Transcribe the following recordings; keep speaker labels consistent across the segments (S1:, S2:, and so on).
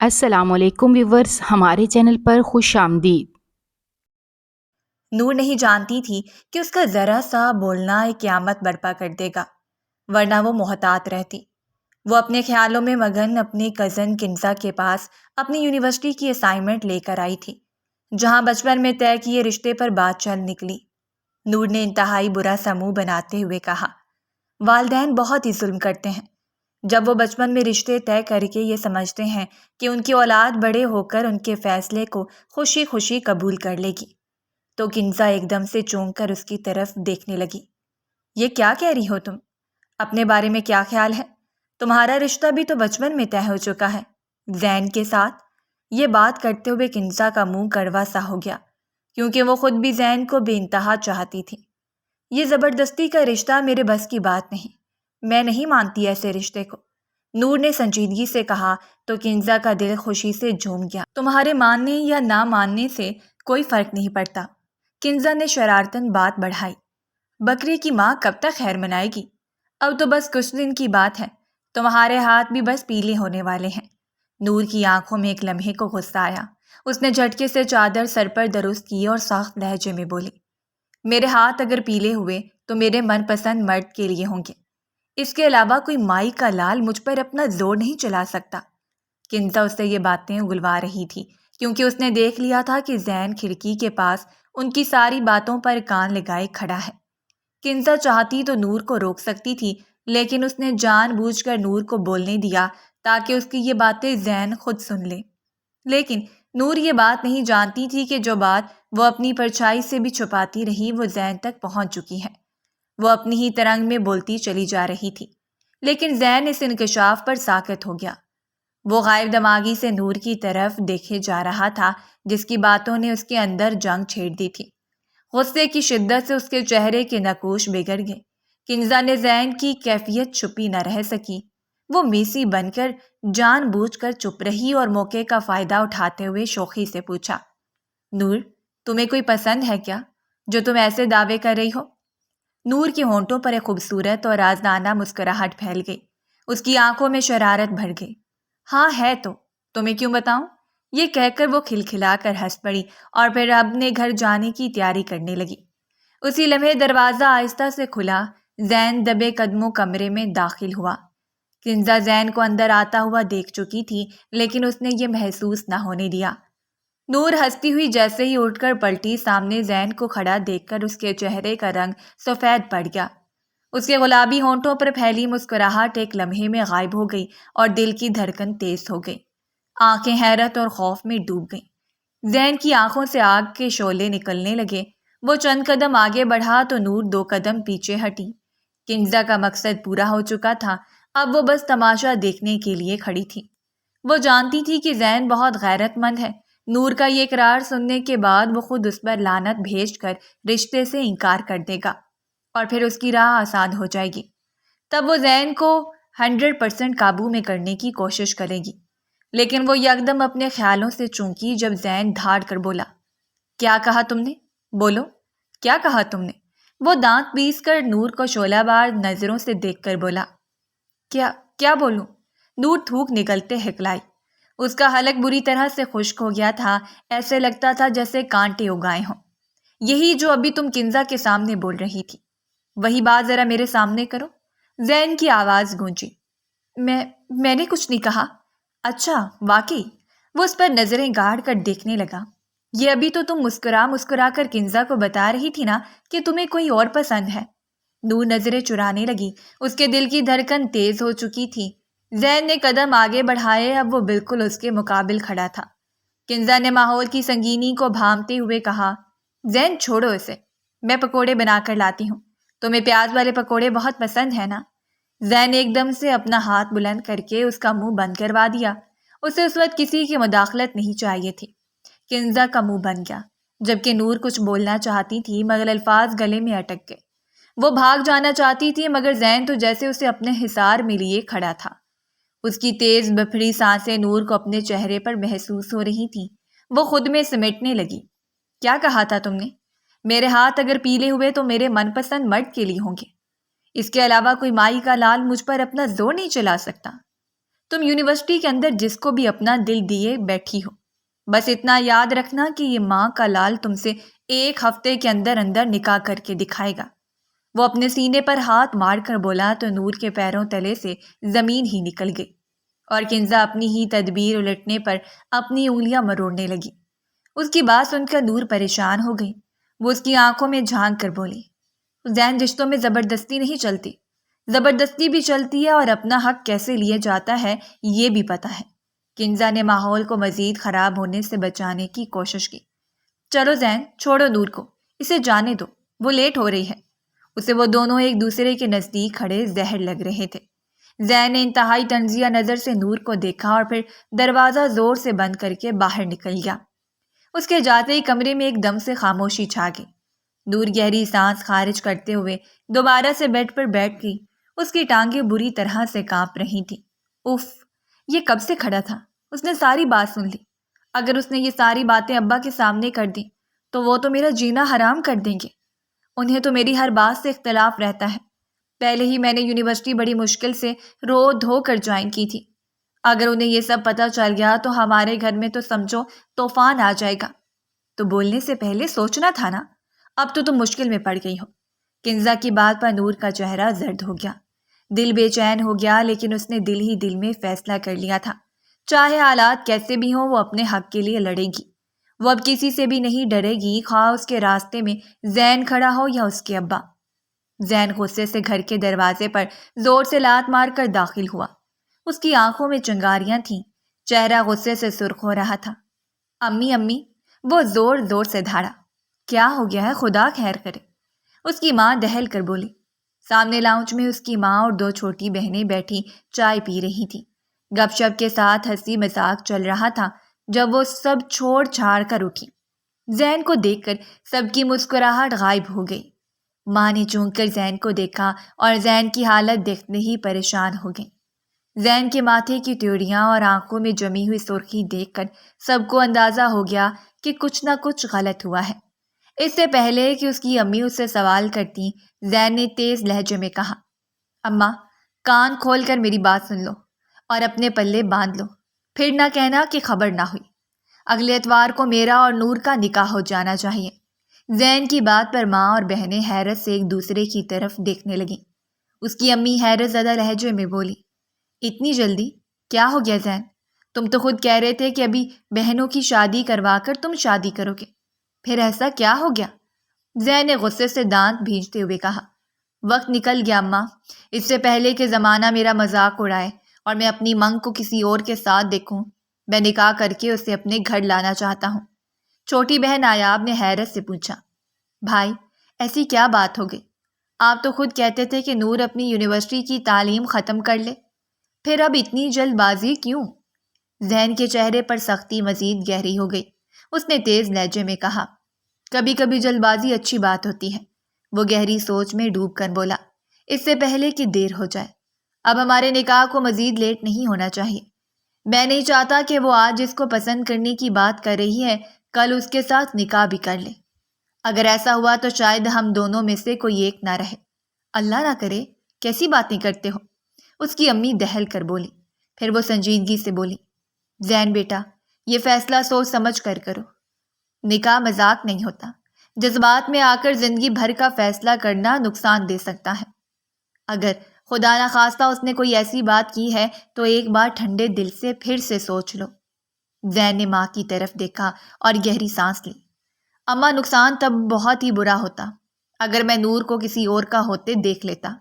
S1: السلام علیکم ویورز، ہمارے چینل پر خوش آمدید۔
S2: نور نہیں جانتی تھی کہ اس کا ذرا سا بولنا ایک قیامت برپا کر دے گا، ورنہ وہ محتاط رہتی۔ وہ اپنے خیالوں میں مگن اپنی کزن کنزا کے پاس اپنی یونیورسٹی کی اسائنمنٹ لے کر آئی تھی، جہاں بچپن میں طے کیے رشتے پر بات چل نکلی۔ نور نے انتہائی برا سا منہ بناتے ہوئے کہا، والدین بہت ہی ظلم کرتے ہیں۔ جب وہ بچپن میں رشتے طے کر کے یہ سمجھتے ہیں کہ ان کی اولاد بڑے ہو کر ان کے فیصلے کو خوشی خوشی قبول کر لے گی، تو کنزا ایک دم سے چونک کر اس کی طرف دیکھنے لگی۔ یہ کیا کہہ رہی ہو تم؟ اپنے بارے میں کیا خیال ہے؟ تمہارا رشتہ بھی تو بچپن میں طے ہو چکا ہے، زین کے ساتھ۔ یہ بات کرتے ہوئے کنزا کا منہ کڑوا سا ہو گیا، کیونکہ وہ خود بھی زین کو بے انتہا چاہتی تھی۔ یہ زبردستی کا رشتہ میرے بس کی بات نہیں، میں نہیں مانتی ایسے رشتے کو، نور نے سنجیدگی سے کہا تو کنزا کا دل خوشی سے جھوم گیا۔ تمہارے ماننے یا نہ ماننے سے کوئی فرق نہیں پڑتا، کنزا نے شرارتاً بات بڑھائی۔ بکری کی ماں کب تک خیر منائے گی؟ اب تو بس کچھ دن کی بات ہے، تمہارے ہاتھ بھی بس پیلے ہونے والے ہیں۔ نور کی آنکھوں میں ایک لمحے کو غصہ آیا۔ اس نے جھٹکے سے چادر سر پر درست کی اور سخت لہجے میں بولی، میرے ہاتھ اگر پیلے ہوئے تو میرے من پسند مرد کے لیے ہوں گے، اس کے علاوہ کوئی مائی کا لال مجھ پر اپنا زور نہیں چلا سکتا۔ کنزا اس سے یہ باتیں اگلوا رہی تھی، کیونکہ اس نے دیکھ لیا تھا کہ زین کھڑکی کے پاس ان کی ساری باتوں پر کان لگائے کھڑا ہے۔ کنزا چاہتی تو نور کو روک سکتی تھی، لیکن اس نے جان بوجھ کر نور کو بولنے دیا تاکہ اس کی یہ باتیں زین خود سن لے۔ لیکن نور یہ بات نہیں جانتی تھی کہ جو بات وہ اپنی پرچھائی سے بھی چھپاتی رہی وہ زین تک پہنچ چکی ہے۔ وہ اپنی ہی ترنگ میں بولتی چلی جا رہی تھی، لیکن زین اس انکشاف پر ساکت ہو گیا۔ وہ غائب دماغی سے نور کی طرف دیکھے جا رہا تھا، جس کی باتوں نے اس کے اندر جنگ چھیڑ دی تھی۔ غصے کی شدت سے اس کے چہرے کے نقوش بگڑ گئے۔ کنزا نے زین کی کیفیت چھپی نہ رہ سکی۔ وہ میسی بن کر جان بوجھ کر چپ رہی اور موقع کا فائدہ اٹھاتے ہوئے شوخی سے پوچھا، نور، تمہیں کوئی پسند ہے کیا جو تم ایسے دعوے کر رہی ہو؟ نور کے ہونٹوں پر ایک خوبصورت اور رازدانہ مسکراہٹ پھیل گئی۔ اس کی آنکھوں میں شرارت بھر گئی۔ ہاں ہے تو تمہیں کیوں بتاؤں؟ یہ کہہ کر وہ کھلکھلا کر ہنس پڑی اور پھر اپنے گھر جانے کی تیاری کرنے لگی۔ اسی لمحے دروازہ آہستہ سے کھلا، زین دبے قدموں کمرے میں داخل ہوا۔ کنزا زین کو اندر آتا ہوا دیکھ چکی تھی، لیکن اس نے یہ محسوس نہ ہونے دیا۔ نور ہنستی ہوئی جیسے ہی اٹھ کر پلٹی، سامنے زین کو کھڑا دیکھ کر اس کے چہرے کا رنگ سفید پڑ گیا۔ اس کے گلابی ہونٹوں پر پھیلی مسکراہٹ ایک لمحے میں غائب ہو گئی اور دل کی دھڑکن تیز ہو گئی۔ آنکھیں حیرت اور خوف میں ڈوب گئیں۔ زین کی آنکھوں سے آگ کے شعلے نکلنے لگے۔ وہ چند قدم آگے بڑھا تو نور 2 قدم پیچھے ہٹی۔ کنزا کا مقصد پورا ہو چکا تھا، اب وہ بس تماشا دیکھنے کے لیے کھڑی تھی۔ وہ جانتی تھی کہ زین بہت غیرت مند ہے۔ نور کا یہ اقرار سننے کے بعد وہ خود اس پر لعنت بھیج کر رشتے سے انکار کر دے گا اور پھر اس کی راہ آسان ہو جائے گی۔ تب وہ زین کو 100% قابو میں کرنے کی کوشش کرے گی۔ لیکن وہ یکدم اپنے خیالوں سے چونکی جب زین دھاڑ کر بولا، کیا کہا تم نے؟ بولو، کیا کہا تم نے؟ وہ دانت پیس کر نور کو شعلہ بار نظروں سے دیکھ کر بولا، کیا بولوں؟ نور تھوک نکلتے ہکلائی۔ اس کا حلق بری طرح سے خشک ہو گیا تھا، ایسے لگتا تھا جیسے کانٹے اگائے ہوں۔ یہی جو ابھی تم کنزا کے سامنے بول رہی تھی، وہی بات ذرا میرے سامنے کرو، زین کی آواز گونجی۔ میں نے کچھ نہیں کہا۔ اچھا، واقعی؟ وہ اس پر نظریں گاڑ کر دیکھنے لگا۔ یہ ابھی تو تم مسکرا کر کنزا کو بتا رہی تھی نا کہ تمہیں کوئی اور پسند ہے۔ نور نظریں چرانے لگی۔ اس کے دل کی دھڑکن تیز ہو چکی تھی۔ زین نے قدم آگے بڑھائے، اب وہ بالکل اس کے مقابل کھڑا تھا۔ کنزا نے ماحول کی سنگینی کو بھانپتے ہوئے کہا، زین چھوڑو اسے، میں پکوڑے بنا کر لاتی ہوں، تمہیں پیاز والے پکوڑے بہت پسند ہیں نا؟ زین ایک دم سے اپنا ہاتھ بلند کر کے اس کا منہ بند کروا دیا۔ اسے اس وقت کسی کی مداخلت نہیں چاہیے تھی۔ کنزا کا منہ بن گیا، جبکہ نور کچھ بولنا چاہتی تھی مگر الفاظ گلے میں اٹک گئے۔ وہ بھاگ جانا چاہتی تھی مگر زین تو جیسے اسے اپنے حصار میں لیے کھڑا تھا۔ اس کی تیز بپھڑی سانسیں نور کو اپنے چہرے پر محسوس ہو رہی تھی۔ وہ خود میں سمٹنے لگی۔ کیا کہا تھا تم نے؟ میرے ہاتھ اگر پیلے ہوئے تو میرے من پسند مرد کے لیے ہوں گے، اس کے علاوہ کوئی مائی کا لال مجھ پر اپنا زور نہیں چلا سکتا۔ تم یونیورسٹی کے اندر جس کو بھی اپنا دل دیے بیٹھی ہو، بس اتنا یاد رکھنا کہ یہ ماں کا لال تم سے 1 ہفتے کے اندر اندر نکاح کر کے دکھائے گا۔ وہ اپنے سینے پر ہاتھ مار کر بولا تو نور کے پیروں تلے سے زمین ہی نکل گئی اور کنزا اپنی ہی تدبیر الٹنے پر اپنی انگلیاں مروڑنے لگی۔ اس کی بات سن کر نور پریشان ہو گئی۔ وہ اس کی آنکھوں میں جھانک کر بولی، زین، رشتوں میں زبردستی نہیں چلتی، زبردستی بھی چلتی ہے اور اپنا حق کیسے لیے جاتا ہے یہ بھی پتہ ہے۔ کنزا نے ماحول کو مزید خراب ہونے سے بچانے کی کوشش کی۔ چلو زین، چھوڑو نور کو، اسے جانے دو، وہ لیٹ ہو رہی ہے۔ اسے وہ دونوں ایک دوسرے کے نزدیک کھڑے زہر لگ رہے تھے۔ زین نے انتہائی طنزیہ نظر سے نور کو دیکھا اور پھر دروازہ زور سے بند کر کے باہر نکل گیا۔ اس کے جاتے ہی کمرے میں ایک دم سے خاموشی چھا گئی۔ نور گہری سانس خارج کرتے ہوئے دوبارہ سے بیڈ پر بیٹھ گئی۔ اس کی ٹانگیں بری طرح سے کانپ رہی تھیں۔ اف، یہ کب سے کھڑا تھا؟ اس نے ساری بات سن لی۔ اگر اس نے یہ ساری باتیں ابا کے سامنے کر دیں تو وہ تو میرا جینا حرام کر دیں گے۔ انہیں تو میری ہر بات سے اختلاف رہتا ہے۔ پہلے ہی میں نے یونیورسٹی بڑی مشکل سے رو دھو کر جوائن کی تھی۔ اگر انہیں یہ سب پتہ چل گیا تو ہمارے گھر میں تو سمجھو طوفان آ جائے گا۔ تو بولنے سے پہلے سوچنا تھا نا، اب تو تم مشکل میں پڑ گئی ہو۔ کنزا کی بات پر نور کا چہرہ زرد ہو گیا۔ دل بے چین ہو گیا، لیکن اس نے دل ہی دل میں فیصلہ کر لیا تھا، چاہے حالات کیسے بھی ہوں وہ اپنے حق کے لیے لڑے گی۔ وہ اب کسی سے بھی نہیں ڈرے گی، خواہ اس کے راستے میں زین کھڑا ہو یا اس کے ابا۔ زین غصے سے گھر کے دروازے پر زور سے لات مار کر داخل ہوا۔ اس کی آنکھوں میں چنگاریاں تھیں، چہرہ غصے سے سرخ ہو رہا تھا۔ امی امی، وہ زور زور سے دھاڑا۔ کیا ہو گیا ہے، خدا خیر کرے، اس کی ماں دہل کر بولی۔ سامنے لاؤنج میں اس کی ماں اور 2 چھوٹی بہنیں بیٹھی چائے پی رہی تھیں۔ گپ شپ کے ساتھ ہنسی مذاق چل رہا تھا جب وہ سب چھوڑ چھاڑ کر اٹھی۔ زین کو دیکھ کر سب کی مسکراہٹ غائب ہو گئی۔ ماں نے چونک کر زین کو دیکھا اور زین کی حالت دیکھتے ہی پریشان ہو گئی۔ زین کے ماتھے کی تیوریاں اور آنکھوں میں جمی ہوئی سرخی دیکھ کر سب کو اندازہ ہو گیا کہ کچھ نہ کچھ غلط ہوا ہے۔ اس سے پہلے کہ اس کی امی اس سے سوال کرتی، زین نے تیز لہجے میں کہا، اماں، کان کھول کر میری بات سن لو اور اپنے پلے باندھ لو، پھر نہ کہنا کہ خبر نہ ہوئی۔ اگلے اتوار کو میرا اور نور کا نکاح ہو جانا چاہیے۔ زین کی بات پر ماں اور بہنیں حیرت سے ایک دوسرے کی طرف دیکھنے لگیں۔ اس کی امی حیرت زدہ لہجے میں بولی، اتنی جلدی؟ کیا ہو گیا زین؟ تم تو خود کہہ رہے تھے کہ ابھی بہنوں کی شادی کروا کر تم شادی کرو گے، پھر ایسا کیا ہو گیا؟ زین نے غصے سے دانت بھینچتے ہوئے کہا، وقت نکل گیا اماں، اس سے پہلے کہ زمانہ میرا مذاق اڑائے اور میں اپنی منگ کو کسی اور کے ساتھ دیکھوں، میں نکاح کر کے اسے اپنے گھر لانا چاہتا ہوں۔ چھوٹی بہن نایاب نے حیرت سے پوچھا، بھائی ایسی کیا بات ہو گئی؟ آپ تو خود کہتے تھے کہ نور اپنی یونیورسٹی کی تعلیم ختم کر لے، پھر اب اتنی جلد بازی کیوں؟ زین کے چہرے پر سختی مزید گہری ہو گئی۔ اس نے تیز لہجے میں کہا، کبھی کبھی جلد بازی اچھی بات ہوتی ہے۔ وہ گہری سوچ میں ڈوب کر بولا، اس سے پہلے کہ دیر ہو جائے، اب ہمارے نکاح کو مزید لیٹ نہیں ہونا چاہیے۔ میں نہیں چاہتا کہ وہ آج جس کو پسند کرنے کی بات کر رہی ہے کل اس کے ساتھ نکاح بھی کر لے۔ اگر ایسا ہوا تو شاید ہم دونوں میں سے کوئی ایک نہ رہے۔ اللہ نہ کرے، کیسی باتیں کرتے ہو؟ اس کی امی دہل کر بولی۔ پھر وہ سنجیدگی سے بولی، زین بیٹا، یہ فیصلہ سوچ سمجھ کر کرو، نکاح مذاق نہیں ہوتا۔ جذبات میں آ کر زندگی بھر کا فیصلہ کرنا نقصان دے سکتا ہے۔ اگر خدا نہ خواستہ اس نے کوئی ایسی بات کی ہے تو ایک بار ٹھنڈے دل سے پھر سے سوچ لو۔ زین نے ماں کی طرف دیکھا اور گہری سانس لی۔ اماں، نقصان تب بہت ہی برا ہوتا اگر میں نور کو کسی اور کا ہوتے دیکھ لیتا۔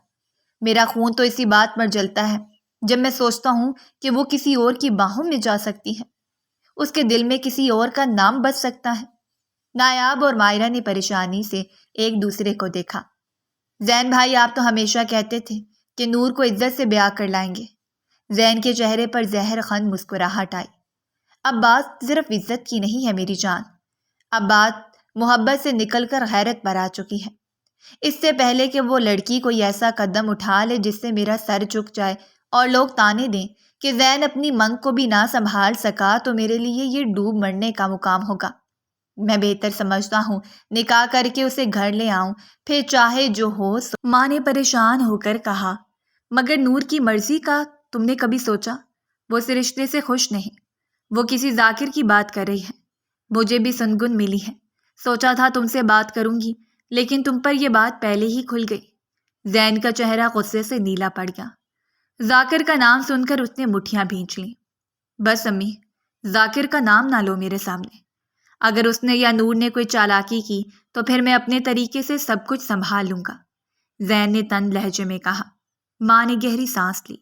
S2: میرا خون تو اسی بات پر جلتا ہے جب میں سوچتا ہوں کہ وہ کسی اور کی باہوں میں جا سکتی ہے، اس کے دل میں کسی اور کا نام بس سکتا ہے۔ نایاب اور مائرہ نے پریشانی سے ایک دوسرے کو دیکھا۔ زین بھائی، آپ تو ہمیشہ کہتے تھے کہ نور کو عزت سے بیاہ کر لائیں گے۔ زین کے چہرے پر زہر خند مسکراہٹ آئی۔ اب بات صرف عزت کی نہیں ہے میری جان، اب بات محبت سے نکل کر غیرت پر آ چکی ہے۔ اس سے پہلے کہ وہ لڑکی کوئی ایسا قدم اٹھا لے جس سے میرا سر جھک جائے اور لوگ تانے دیں کہ زین اپنی منگ کو بھی نہ سنبھال سکا، تو میرے لیے یہ ڈوب مرنے کا مقام ہوگا۔ میں بہتر سمجھتا ہوں نکاح کر کے اسے گھر لے آؤں، پھر چاہے جو ہو۔ ماں نے پریشان ہو کر کہا، مگر نور کی مرضی کا تم نے کبھی سوچا؟ وہ اس رشتے سے خوش نہیں، وہ کسی ذاکر کی بات کر رہی ہے۔ مجھے بھی سنگن ملی ہے، سوچا تھا تم سے بات کروں گی، لیکن تم پر یہ بات پہلے ہی کھل گئی۔ زین کا چہرہ غصے سے نیلا پڑ گیا۔ ذاکر کا نام سن کر اس نے مٹھیاں بھینچ لیں۔ بس امی، ذاکر کا نام نہ لو میرے سامنے۔ اگر اس نے یا نور نے کوئی چالاکی کی تو پھر میں اپنے طریقے سے سب کچھ سنبھال لوں گا، زین نے تند لہجے میں کہا۔ ماں نے گہری سانس لی۔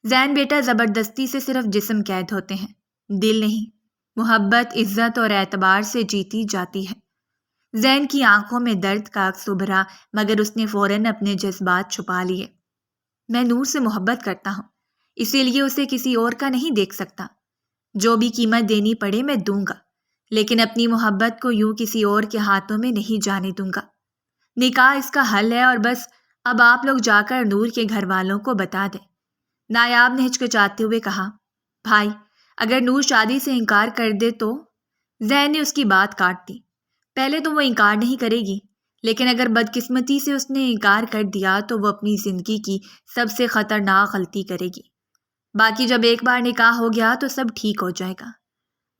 S2: زین بیٹا، زبردستی سے صرف جسم قید ہوتے ہیں، دل نہیں۔ محبت، عزت اور اعتبار سے جیتی جاتی ہے۔ زین کی آنکھوں میں درد کا عکس ابھرا، مگر اس نے فوراً اپنے جذبات چھپا لیے۔ میں نور سے محبت کرتا ہوں، اسی لیے اسے کسی اور کا نہیں دیکھ سکتا۔ جو بھی قیمت دینی پڑے میں دوں گا، لیکن اپنی محبت کو یوں کسی اور کے ہاتھوں میں نہیں جانے دوں گا۔ نکاح اس کا حل ہے، اور بس اب آپ لوگ جا کر نور کے گھر والوں کو بتا دیں۔ نایاب نے ہچکچاتے ہوئے کہا۔ بھائی، اگر نور شادی سے انکار کر دے تو؟ زین نے اس کی بات کاٹ دی۔ پہلے تو وہ انکار نہیں کرے گی، لیکن اگر بدقسمتی سے اس نے انکار کر دیا تو وہ اپنی زندگی کی سب سے خطرناک غلطی کرے گی۔ باقی جب ایک بار نکاح ہو گیا تو سب ٹھیک ہو جائے گا۔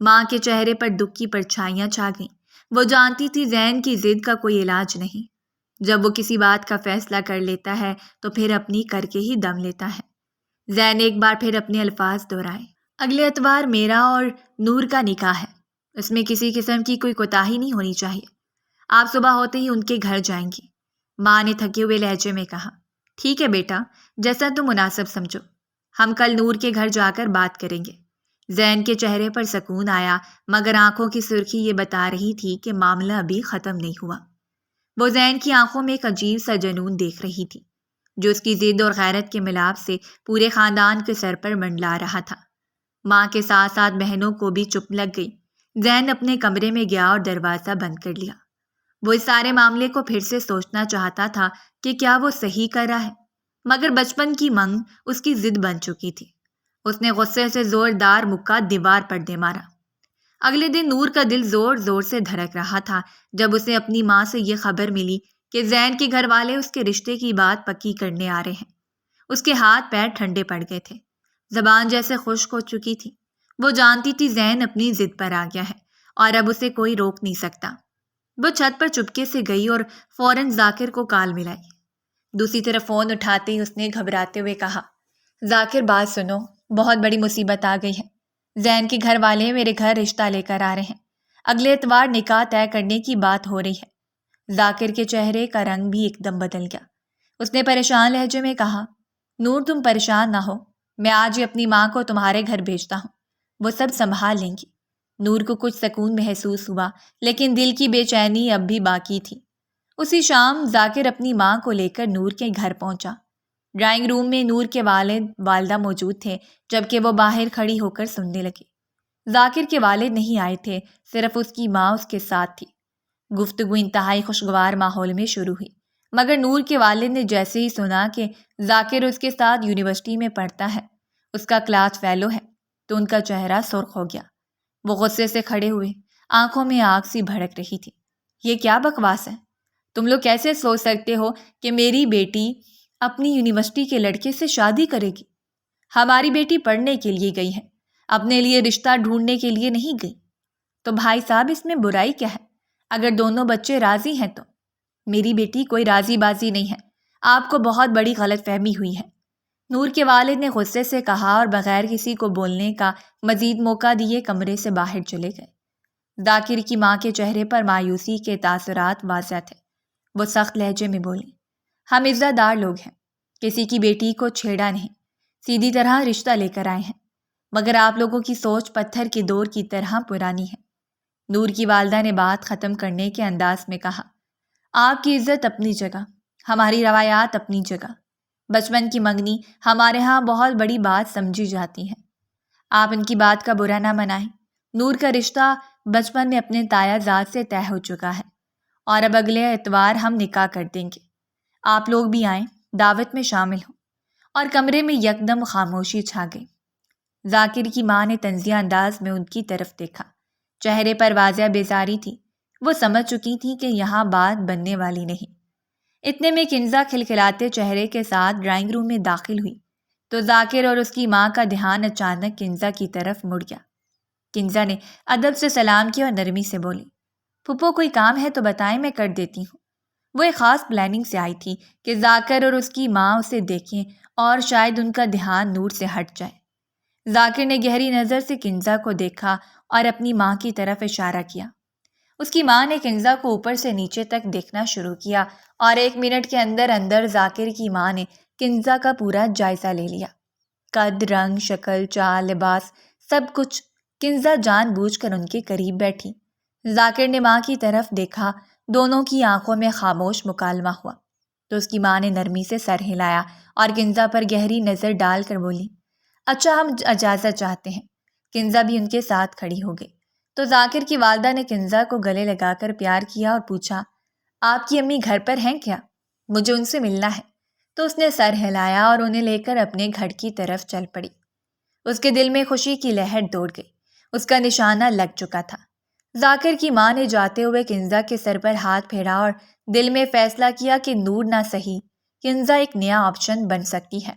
S2: ماں کے چہرے پر دکھ کی پرچھائیاں چھا گئیں۔ وہ جانتی تھی زین کی ضد کا کوئی علاج نہیں۔ جب وہ کسی بات کا فیصلہ کر لیتا ہے تو پھر اپنی کر کے ہی دم لیتا ہے۔ زین ایک بار پھر اپنے الفاظ دہرائے۔ اگلے اتوار میرا اور نور کا نکاح ہے، اس میں کسی قسم کی کوئی کوتاہی نہیں ہونی چاہیے۔ آپ صبح ہوتے ہی ان کے گھر جائیں گی، ماں نے تھکے ہوئے لہجے میں کہا۔ ٹھیک ہے بیٹا، جیسا تم مناسب سمجھو، ہم کل نور کے گھر جا کر بات کریں گے۔ زین کے چہرے پر سکون آیا، مگر آنکھوں کی سرخی یہ بتا رہی تھی کہ معاملہ ابھی ختم نہیں ہوا۔ وہ زین کی آنکھوں میں ایک عجیب سا جنون دیکھ رہی تھی، جو اس کی ضد اور غیرت کے ملاپ سے پورے خاندان کے سر پر منڈلا رہا تھا۔ ماں کے ساتھ ساتھ بہنوں کو بھی چپ لگ گئی۔ زین اپنے کمرے میں گیا اور دروازہ بند کر لیا۔ وہ اس سارے معاملے کو پھر سے سوچنا چاہتا تھا کہ کیا وہ صحیح کر رہا ہے، مگر بچپن کی منگ اس کی ضد بن چکی تھی۔ اس نے غصے سے زوردار مکہ دیوار پر دے مارا۔ اگلے دن نور کا دل زور زور سے دھڑک رہا تھا جب اسے اپنی ماں سے یہ خبر ملی کہ زین کے گھر والے اس کے رشتے کی بات پکی کرنے آ رہے ہیں۔ اس کے ہاتھ پیر ٹھنڈے پڑ گئے تھے، زبان جیسے خشک ہو چکی تھی۔ وہ جانتی تھی زین اپنی ضد پر آ گیا ہے اور اب اسے کوئی روک نہیں سکتا۔ وہ چھت پر چپکے سے گئی اور فوراً ذاکر کو کال ملائی۔ دوسری طرف فون اٹھاتے ہی اس نے گھبراتے ہوئے کہا، ذاکر بات سنو، بہت بڑی مصیبت آ گئی ہے۔ زین کے گھر والے میرے گھر رشتہ لے کر آ رہے ہیں، اگلے اتوار نکاح طے کرنے کی بات ہو رہی ہے۔ ذاکر کے چہرے کا رنگ بھی ایک دم بدل گیا۔ اس نے پریشان لہجے میں کہا، نور تم پریشان نہ ہو، میں آج ہی اپنی ماں کو تمہارے گھر بھیجتا ہوں، وہ سب سنبھال لیں گی۔ نور کو کچھ سکون محسوس ہوا، لیکن دل کی بے چینی اب بھی باقی تھی۔ اسی شام ذاکر اپنی ماں کو لے کر نور کے گھر پہنچا۔ ڈرائنگ روم میں نور کے والد والدہ موجود تھے، جبکہ وہ باہر کھڑی ہو کر سننے لگے۔ ذاکر کے والد نہیں آئے تھے، صرف اس کی ماں اس کے ساتھ تھی۔ گفتگو انتہائی خوشگوار ماحول میں شروع ہوئی، مگر نور کے والد نے جیسے ہی سنا کہ ذاکر اس کے ساتھ یونیورسٹی میں پڑھتا ہے، اس کا کلاس فیلو ہے، تو ان کا چہرہ سرخ ہو گیا۔ وہ غصے سے کھڑے ہوئے، آنکھوں میں آگ سی بھڑک رہی تھی۔ یہ کیا بکواس ہے؟ تم لوگ کیسے سوچ سکتے ہو کہ میری بیٹی اپنی یونیورسٹی کے لڑکے سے شادی کرے گی؟ ہماری بیٹی پڑھنے کے لیے گئی ہے، اپنے لیے رشتہ ڈھونڈنے کے لیے نہیں گئی۔ تو بھائی صاحب، اس میں برائی کیا ہے؟ اگر دونوں بچے راضی ہیں تو؟ میری بیٹی کوئی راضی بازی نہیں ہے، آپ کو بہت بڑی غلط فہمی ہوئی ہے، نور کے والد نے غصے سے کہا اور بغیر کسی کو بولنے کا مزید موقع دیے کمرے سے باہر چلے گئے۔ ذاکر کی ماں کے چہرے پر مایوسی کے تاثرات واضح تھے۔ وہ سخت لہجے میں بولی، ہم عزت دار لوگ ہیں، کسی کی بیٹی کو چھیڑا نہیں، سیدھی طرح رشتہ لے کر آئے ہیں، مگر آپ لوگوں کی سوچ پتھر کے دور کی طرح پرانی ہے۔ نور کی والدہ نے بات ختم کرنے کے انداز میں کہا، آپ کی عزت اپنی جگہ، ہماری روایات اپنی جگہ، بچپن کی منگنی ہمارے ہاں بہت بڑی بات سمجھی جاتی ہے، آپ ان کی بات کا برا نہ منائیں۔ نور کا رشتہ بچپن میں اپنے تایا زاد سے طے ہو چکا ہے اور اب اگلے اتوار ہم نکاح کر دیں گے۔ آپ لوگ بھی آئیں، دعوت میں شامل ہوں۔ اور کمرے میں یکدم خاموشی چھا گئی۔ ذاکر کی ماں نے طنزیہ انداز میں ان کی طرف دیکھا، چہرے پر واضح بیزاری تھی۔ وہ سمجھ چکی تھی کہ یہاں بات بننے والی نہیں۔ اتنے میں کنزا کھلکھلاتے چہرے کے ساتھ ڈرائنگ روم میں داخل ہوئی۔ تو ذاکر اور اس کی ماں کا دھیان اچانک کنزا کی طرف مڑ گیا۔ کنزا نے ادب سے سلام کیا اور نرمی سے بولی، پھپھو کوئی کام ہے تو بتائیں، میں کر دیتی ہوں۔ وہ ایک خاص پلاننگ سے آئی تھی کہ ذاکر اور اس کی ماں اسے دیکھیں اور شاید ان کا دھیان نور سے ہٹ جائے۔ ذاکر نے گہری نظر سے کنزا کو دیکھا اور اپنی ماں کی طرف اشارہ کیا۔ اس کی ماں نے کنزا کو اوپر سے نیچے تک دیکھنا شروع کیا اور 1 منٹ کے اندر اندر ذاکر کی ماں نے کنزا کا پورا جائزہ لے لیا۔ قد، رنگ، شکل، چال، لباس، سب کچھ۔ کنزا جان بوجھ کر ان کے قریب بیٹھی۔ ذاکر نے ماں کی طرف دیکھا، دونوں کی آنکھوں میں خاموش مکالمہ ہوا۔ تو اس کی ماں نے نرمی سے سر ہلایا اور کنزا پر گہری نظر ڈال کر بولی، اچھا ہم اجازت چاہتے ہیں۔ کنزا بھی ان کے ساتھ کھڑی ہو گئی۔ تو ذاکر کی والدہ نے کنزا کو گلے لگا کر پیار کیا اور پوچھا، آپ کی امی گھر پر ہیں کیا؟ مجھے ان سے ملنا ہے۔ تو اس نے سر ہلایا اور انہیں لے کر اپنے گھر کی طرف چل پڑی۔ اس کے دل میں خوشی کی لہر دوڑ گئی۔ اس کا نشانہ لگ چکا تھا۔ ذاکر کی ماں نے جاتے ہوئے کنزا کے سر پر ہاتھ پھیرا اور دل میں فیصلہ کیا کہ نور نہ صحیح، کنزا ایک نیا آپشن بن سکتی ہے۔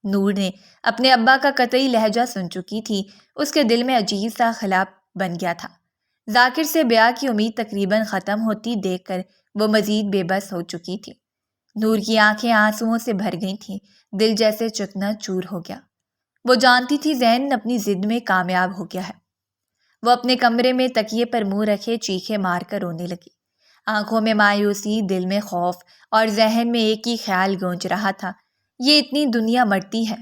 S2: نور نے اپنے ابا کا قطعی لہجہ سن چکی تھی۔ اس کے دل میں عجیب سا خلا بن گیا تھا۔ ذاکر سے بیاہ کی امید تقریباً ختم ہوتی دیکھ کر وہ مزید بے بس ہو چکی تھی۔ نور کی آنکھیں آنسوؤں سے بھر گئی تھیں، دل جیسے چکنا چور ہو گیا۔ وہ جانتی تھی ذہن اپنی ضد میں کامیاب ہو گیا ہے۔ وہ اپنے کمرے میں تکیے پر منہ رکھے چیخے مار کر رونے لگی۔ آنکھوں میں مایوسی، دل میں خوف اور ذہن میں ایک ہی خیال گونج رہا تھا، یہ اتنی دنیا مرتی ہے،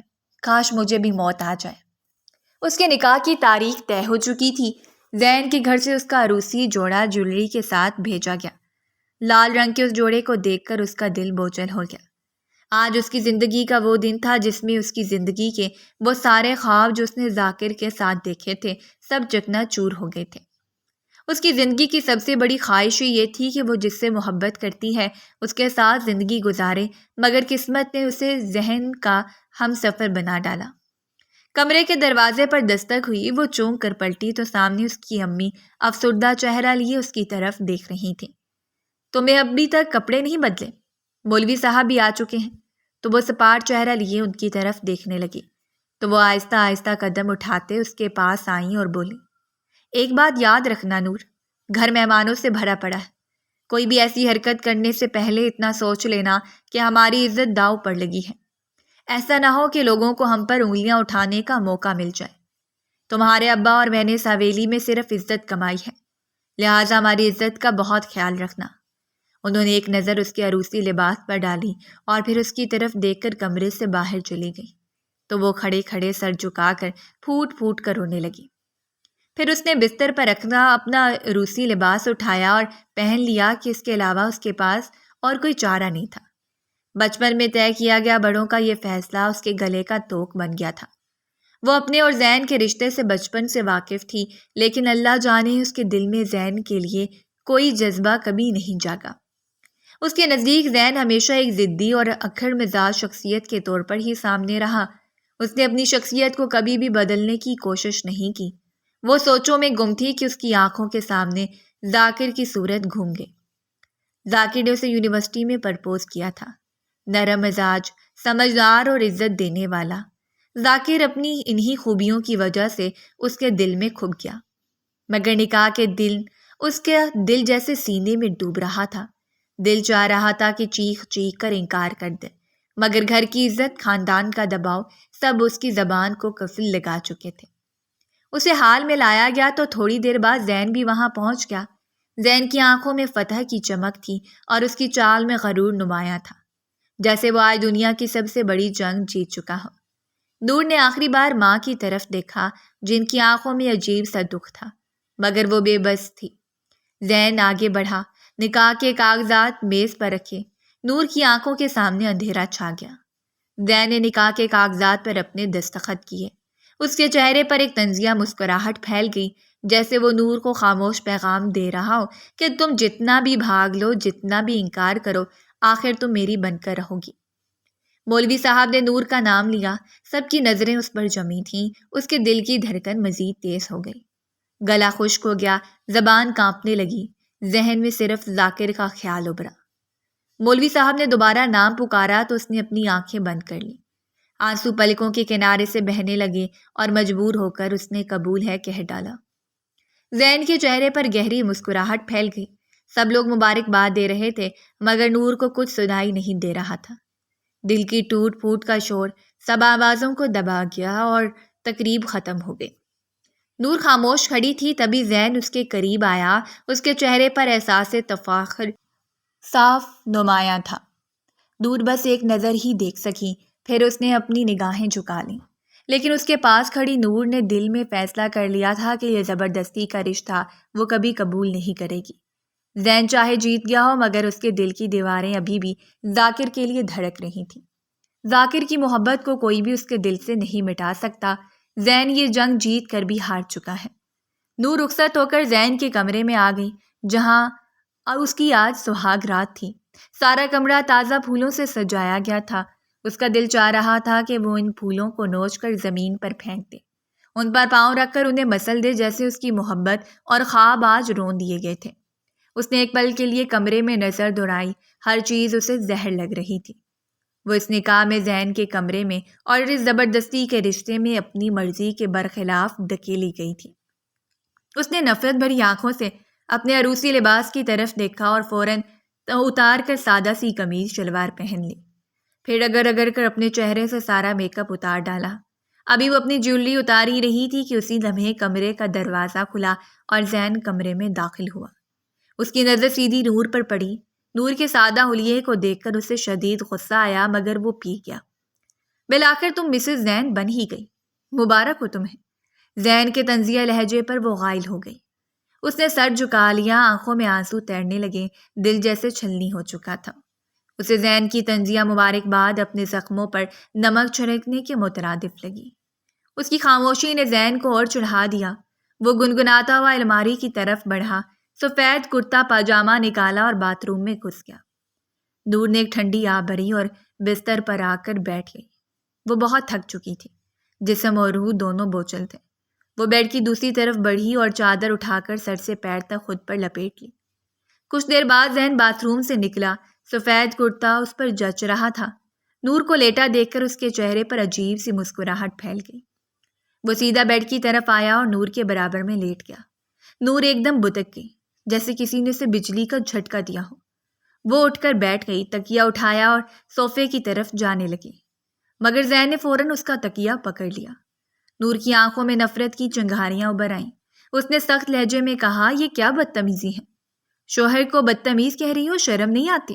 S2: کاش مجھے بھی موت آ جائے۔ اس کے نکاح کی تاریخ طے ہو چکی تھی۔ زین کے گھر سے اس کا عروسی جوڑا جویلری کے ساتھ بھیجا گیا۔ لال رنگ کے اس جوڑے کو دیکھ کر اس کا دل بوجھل ہو گیا۔ آج اس کی زندگی کا وہ دن تھا جس میں اس کی زندگی کے وہ سارے خواب جو اس نے ذاکر کے ساتھ دیکھے تھے سب چکنا چور ہو گئے تھے۔ اس کی زندگی کی سب سے بڑی خواہش یہ تھی کہ وہ جس سے محبت کرتی ہے اس کے ساتھ زندگی گزارے، مگر قسمت نے اسے ذہن کا ہم سفر بنا ڈالا۔ کمرے کے دروازے پر دستک ہوئی۔ وہ چونک کر پلٹی تو سامنے اس کی امی افسردہ چہرہ لیے اس کی طرف دیکھ رہی تھیں۔ تمہیں ابھی تک کپڑے نہیں بدلے؟ مولوی صاحب بھی آ چکے ہیں۔ تو وہ سپاٹ چہرہ لیے ان کی طرف دیکھنے لگی۔ تو وہ آہستہ آہستہ قدم اٹھاتے اس کے پاس آئیں اور بولی، ایک بات یاد رکھنا نور، گھر مہمانوں سے بھرا پڑا ہے۔ کوئی بھی ایسی حرکت کرنے سے پہلے اتنا سوچ لینا کہ ہماری عزت داؤ پر لگی ہے۔ ایسا نہ ہو کہ لوگوں کو ہم پر انگلیاں اٹھانے کا موقع مل جائے۔ تمہارے ابا اور میں نے اس حویلی میں صرف عزت کمائی ہے، لہٰذا ہماری عزت کا بہت خیال رکھنا۔ انہوں نے ایک نظر اس کے عروسی لباس پر ڈالی اور پھر اس کی طرف دیکھ کر کمرے سے باہر چلی گئی۔ تو وہ کھڑے کھڑے سر جھکا کر پھوٹ پھوٹ کر رونے لگی۔ پھر اس نے بستر پر رکھنا اپنا عروسی لباس اٹھایا اور پہن لیا کہ اس کے علاوہ اس کے پاس اور کوئی چارہ نہیں تھا۔ بچپن میں طے کیا گیا بڑوں کا یہ فیصلہ اس کے گلے کا توق بن گیا تھا۔ وہ اپنے اور زین کے رشتے سے بچپن سے واقف تھی، لیکن اللہ جانے اس کے دل میں زین کے لیے کوئی جذبہ کبھی نہیں جاگا۔ اس کے نزدیک زین ہمیشہ ایک ضدی اور اکھڑ مزاج شخصیت کے طور پر ہی سامنے رہا۔ اس نے اپنی شخصیت کو کبھی بھی بدلنے کی کوشش نہیں کی۔ وہ سوچوں میں گم تھی کہ اس کی آنکھوں کے سامنے ذاکر کی صورت گھوم گئی۔ ذاکر نے اسے یونیورسٹی میں پرپوز کیا تھا۔ نرم مزاج، سمجھدار اور عزت دینے والا۔ ذاکر اپنی انہی خوبیوں کی وجہ سے اس کے دل میں کھپ گیا، مگر نکاح کے دن اس کا دل جیسے سینے میں ڈوب رہا تھا۔ دل چاہ رہا تھا کہ چیخ چیخ کر انکار کر دے، مگر گھر کی عزت، خاندان کا دباؤ سب اس کی زبان کو قفل لگا چکے تھے۔ اسے حال میں لایا گیا تو تھوڑی دیر بعد زین بھی وہاں پہنچ گیا۔ زین کی آنکھوں میں فتح کی چمک تھی اور اس کی چال میں غرور نمایاں تھا، جیسے وہ آج دنیا کی سب سے بڑی جنگ جیت چکا ہو۔ نور نے آخری بار ماں کی طرف دیکھا، جن کی آنکھوں میں عجیب سا دکھ تھا، مگر وہ بے بس تھی۔ زین آگے بڑھا، نکاح کے کاغذات میز پر رکھے۔ نور کی آنکھوں کے سامنے اندھیرا چھا گیا۔ زین نے نکاح کے کاغذات پر اپنے دستخط کیے۔ اس کے چہرے پر ایک طنزیہ مسکراہٹ پھیل گئی، جیسے وہ نور کو خاموش پیغام دے رہا ہو کہ تم جتنا بھی بھاگ لو، جتنا بھی انکار کرو، آخر تم میری بن کر رہو گی۔ مولوی صاحب نے نور کا نام لیا۔ سب کی نظریں اس پر جمی تھیں۔ اس کے دل کی دھڑکن مزید تیز ہو گئی، گلا خشک ہو گیا، زبان کانپنے لگی، ذہن میں صرف ذاکر کا خیال ابھرا۔ مولوی صاحب نے دوبارہ نام پکارا تو اس نے اپنی آنکھیں بند کر لیں۔ آنسو پلکوں کے کنارے سے بہنے لگے اور مجبور ہو کر اس نے قبول ہے کہہ ڈالا۔ زین کے چہرے پر گہری مسکراہٹ پھیل گئی۔ سب لوگ مبارکباد دے رہے تھے مگر نور کو کچھ سنائی نہیں دے رہا تھا۔ دل کی ٹوٹ پھوٹ کا شور سب آوازوں کو دبا گیا اور تقریب ختم ہو گئی۔ نور خاموش کھڑی تھی، تبھی زین اس کے قریب آیا۔ اس کے چہرے پر احساس تفاخر صاف نمایاں تھا۔ نور بس ایک نظر ہی دیکھ سکی، پھر اس نے اپنی نگاہیں جھکا لیں۔ لیکن اس کے پاس کھڑی نور نے دل میں فیصلہ کر لیا تھا کہ یہ زبردستی کا رشتہ وہ کبھی قبول نہیں کرے گی۔ زین چاہے جیت گیا ہو مگر اس کے دل کی دیواریں ابھی بھی ذاکر کے لیے دھڑک رہی تھیں۔ ذاکر کی محبت کو کوئی بھی اس کے دل سے نہیں مٹا سکتا۔ زین یہ جنگ جیت کر بھی ہار چکا ہے۔ نور رخصت ہو کر زین کے کمرے میں آ گئی جہاں اس کی آج سہاگ رات تھی۔ سارا کمرہ تازہ پھولوں سے سجایا گیا تھا۔ اس کا دل چاہ رہا تھا کہ وہ ان پھولوں کو نوچ کر زمین پر پھینک دے، ان پر پاؤں رکھ کر انہیں مسل دے جیسے اس کی محبت اور خواب آج رون دیے گئے تھے۔ اس نے ایک پل کے لیے کمرے میں نظر دوڑائی، ہر چیز اسے زہر لگ رہی تھی۔ وہ اس نکاح میں زین کے کمرے میں اور اس زبردستی کے رشتے میں اپنی مرضی کے برخلاف دھکیلی گئی تھی۔ اس نے نفرت بھری آنکھوں سے اپنے عروسی لباس کی طرف دیکھا اور فوراً اتار کر سادہ سی قمیض شلوار پہن لی، پھر رگڑ کر اپنے چہرے سے سارا میک اپ اتار ڈالا۔ ابھی وہ اپنی جیولری اتار ہی رہی تھی کہ اسی لمحے کمرے کا دروازہ کھلا اور زین کمرے میں داخل ہوا۔ اس کی نظر سیدھی نور پر پڑی۔ نور کے سادہ حلیے کو دیکھ کر اسے شدید غصہ آیا مگر وہ پی گیا۔ بالآخر تم مسز زین بن ہی گئی، مبارک ہو تمہیں۔ زین کے طنزیہ لہجے پر وہ غائل ہو گئی۔ اس نے سر جھکا لیا، آنکھوں میں آنسو تیرنے لگے، دل جیسے چھلنی ہو چکا تھا۔ اسے زین کی طنزیہ مبارکباد اپنے زخموں پر نمک چھڑکنے کے مترادف لگی۔ اس کی خاموشی نے زین کو اور چڑھا دیا۔ وہ گنگناتا ہوا الماری کی طرف بڑھا، سفید کرتا پاجامہ نکالا اور باتھ روم میں گھس گیا۔ نور نے ایک ٹھنڈی آب بھری اور بستر پر آ کر بیٹھ گئی۔ وہ بہت تھک چکی تھی، جسم اور روح دونوں بوچھل تھے۔ وہ بیڈ کی دوسری طرف بڑھی اور چادر اٹھا کر سر سے پیر تک خود پر لپیٹ لی۔ کچھ دیر بعد زین باتھ روم سے نکلا، سفید کرتا اس پر جچ رہا تھا۔ نور کو لیٹا دیکھ کر اس کے چہرے پر عجیب سی مسکراہٹ پھیل گئی۔ وہ سیدھا بیڈ کی طرف آیا اور نور کے برابر میں لیٹ گیا۔ نور ایک دم بتک گئی، جیسے کسی نے اسے بجلی کا جھٹکا دیا ہو۔ وہ اٹھ کر بیٹھ گئی، تکیہ اٹھایا اور صوفے کی طرف جانے لگی، مگر زین نے فوراً اس کا تکیہ پکڑ لیا۔ نور کی آنکھوں میں نفرت کی چنگاریاں ابھر آئیں۔ اس نے سخت لہجے میں کہا، یہ کیا بدتمیزی ہے؟ شوہر کو بدتمیز کہہ رہی ہو، شرم نہیں آتی؟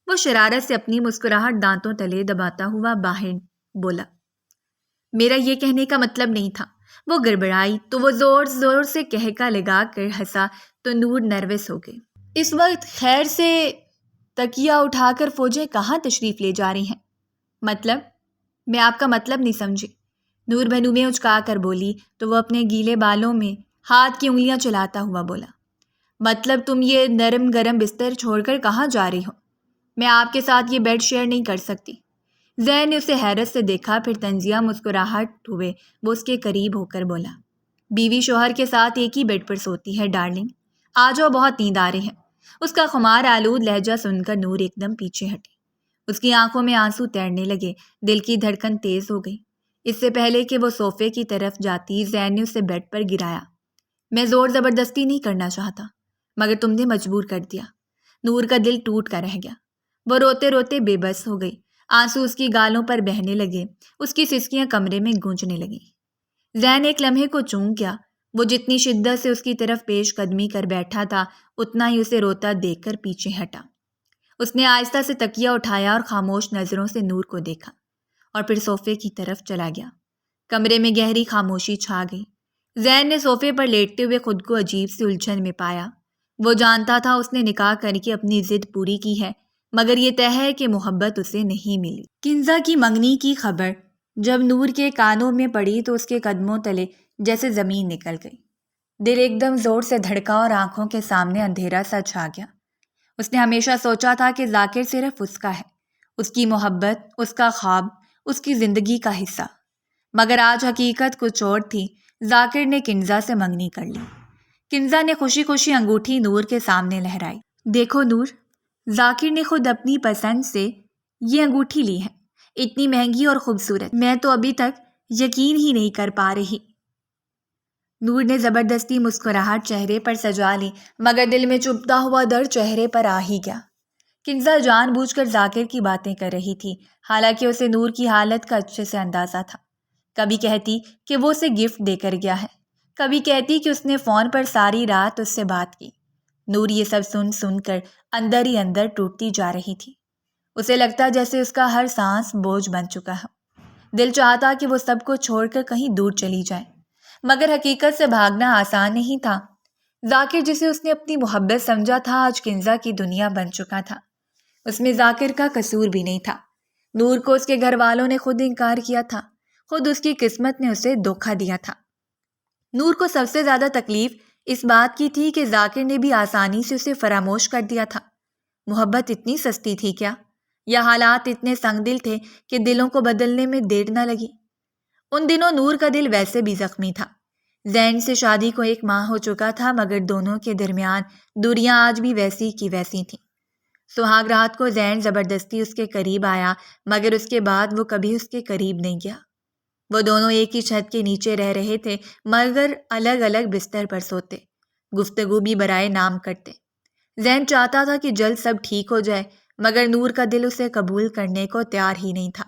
S2: وہ شرارت سے اپنی مسکراہٹ دانتوں تلے دباتا ہوا باہر بولا، میرا یہ کہنے کا مطلب نہیں تھا۔ وہ گڑبڑائی تو وہ زور زور سے کہکا لگا کر ہنسا تو نور نروس ہو گئی۔ اس وقت خیر سے تکیہ اٹھا کر فوجیں کہاں تشریف لے جا رہی ہیں؟ مطلب؟ میں آپ کا مطلب نہیں سمجھی۔ نور بنو میں اچکا کر بولی تو وہ اپنے گیلے بالوں میں ہاتھ کی انگلیاں چلاتا ہوا بولا، مطلب تم یہ نرم گرم بستر چھوڑ کر کہاں جا رہی ہو؟ میں آپ کے ساتھ یہ بیڈ شیئر نہیں کر سکتی۔ زین نے اسے حیرت سے دیکھا، پھر طنزیہ مسکراہٹ ہوئے وہ اس کے قریب ہو کر بولا، بیوی شوہر کے ساتھ ایک ہی بیڈ پر سوتی ہے ڈارلنگ، آ جاؤ، بہت نیند آ رہی ہے۔ اس کا خمار آلود لہجہ سن کر نور ایک دم پیچھے ہٹی۔ اس کی آنکھوں میں آنسو تیرنے لگے، دل کی دھڑکن تیز ہو گئی۔ اس سے پہلے کہ وہ صوفے کی طرف جاتی، زین نے اسے بیڈ پر گرایا۔ میں زور زبردستی نہیں کرنا چاہتا مگر تم نے مجبور کر دیا۔ نور کا دل ٹوٹ کر رہ گیا۔ وہ روتے روتے بے بس ہو گئی، آنسو اس کی گالوں پر بہنے لگے، اس کی سسکیاں کمرے میں گونجنے لگیں۔ زین ایک لمحے کو چونک گیا۔ وہ جتنی شدت سے اس کی طرف پیش قدمی کر بیٹھا تھا اتنا ہی اسے روتا دیکھ کر پیچھے ہٹا۔ اس نے آہستہ سے تکیہ اٹھایا اور خاموش نظروں سے نور کو دیکھا اور پھر صوفے کی طرف چلا گیا۔ کمرے میں گہری خاموشی چھا گئی۔ زین نے صوفے پر لیٹتے ہوئے خود کو عجیب سی الجھن میں پایا۔ وہ جانتا تھا اس نے نکاح کر کے اپنی ضد پوری کی ہے مگر یہ طے ہے کہ محبت اسے نہیں ملی۔ کنزا کی منگنی کی خبر جب نور کے کانوں میں پڑی تو اس کے قدموں تلے جیسے زمین نکل گئی۔ دل ایک دم زور سے دھڑکا اور آنکھوں کے سامنے اندھیرا سا چھا گیا۔ اس نے ہمیشہ سوچا تھا کہ ذاکر صرف اس کا ہے، اس کی محبت، اس کا خواب، اس کی زندگی کا حصہ، مگر آج حقیقت کچھ اور تھی۔ ذاکر نے کنزا سے منگنی کر لی۔ کنزا نے خوشی خوشی انگوٹھی نور کے سامنے لہرائی۔ دیکھو نور، ذاکر نے خود اپنی پسند سے یہ انگوٹھی لی ہے، اتنی مہنگی اور خوبصورت، میں تو ابھی تک یقین ہی نہیں کر پا رہی۔ نور نے زبردستی مسکراہٹ چہرے پر سجا لی، مگر دل میں چبھتا ہوا درد چہرے پر آ ہی گیا۔ کنزا جان بوجھ کر ذاکر کی باتیں کر رہی تھی، حالانکہ اسے نور کی حالت کا اچھے سے اندازہ تھا۔ کبھی کہتی کہ وہ اسے گفٹ دے کر گیا ہے، کبھی کہتی کہ اس نے فون پر ساری رات اس سے بات کی۔ نور یہ سب سن سن کر اندر ہی اندر ٹوٹتی جا رہی تھی۔ اسے لگتا جیسے اس کا ہر سانس بوجھ بن چکا ہے۔ دل چاہتا کہ وہ سب کو چھوڑ کر کہیں دور چلی جائے، مگر حقیقت سے بھاگنا آسان نہیں تھا۔ ذاکر جسے اس نے اپنی محبت سمجھا تھا آج کنزا کی دنیا بن چکا تھا۔ اس میں ذاکر کا قصور بھی نہیں تھا۔ نور کو اس کے گھر والوں نے خود انکار کیا تھا، خود اس کی قسمت نے اسے دھوکہ دیا تھا۔ نور کو سب سے زیادہ تکلیف اس بات کی تھی کہ ذاکر نے بھی آسانی سے اسے فراموش کر دیا تھا۔ محبت اتنی سستی تھی کیا؟ یا حالات اتنے سنگ دل تھے کہ دلوں کو بدلنے میں دیر نہ لگی؟ ان دنوں نور کا دل ویسے بھی زخمی تھا۔ زین سے شادی کو 1 ماہ ہو چکا تھا، مگر دونوں کے درمیان دوریاں آج بھی ویسی کی ویسی تھیں۔ سہاگ رات کو زین زبردستی اس کے قریب آیا، مگر اس کے بعد وہ کبھی اس کے قریب نہیں گیا۔ وہ دونوں ایک ہی چھت کے نیچے رہ رہے تھے، مگر الگ الگ بستر پر سوتے، گفتگو بھی برائے نام کرتے۔ زین چاہتا تھا کہ جلد سب ٹھیک ہو جائے، مگر نور کا دل اسے قبول کرنے کو تیار ہی نہیں تھا۔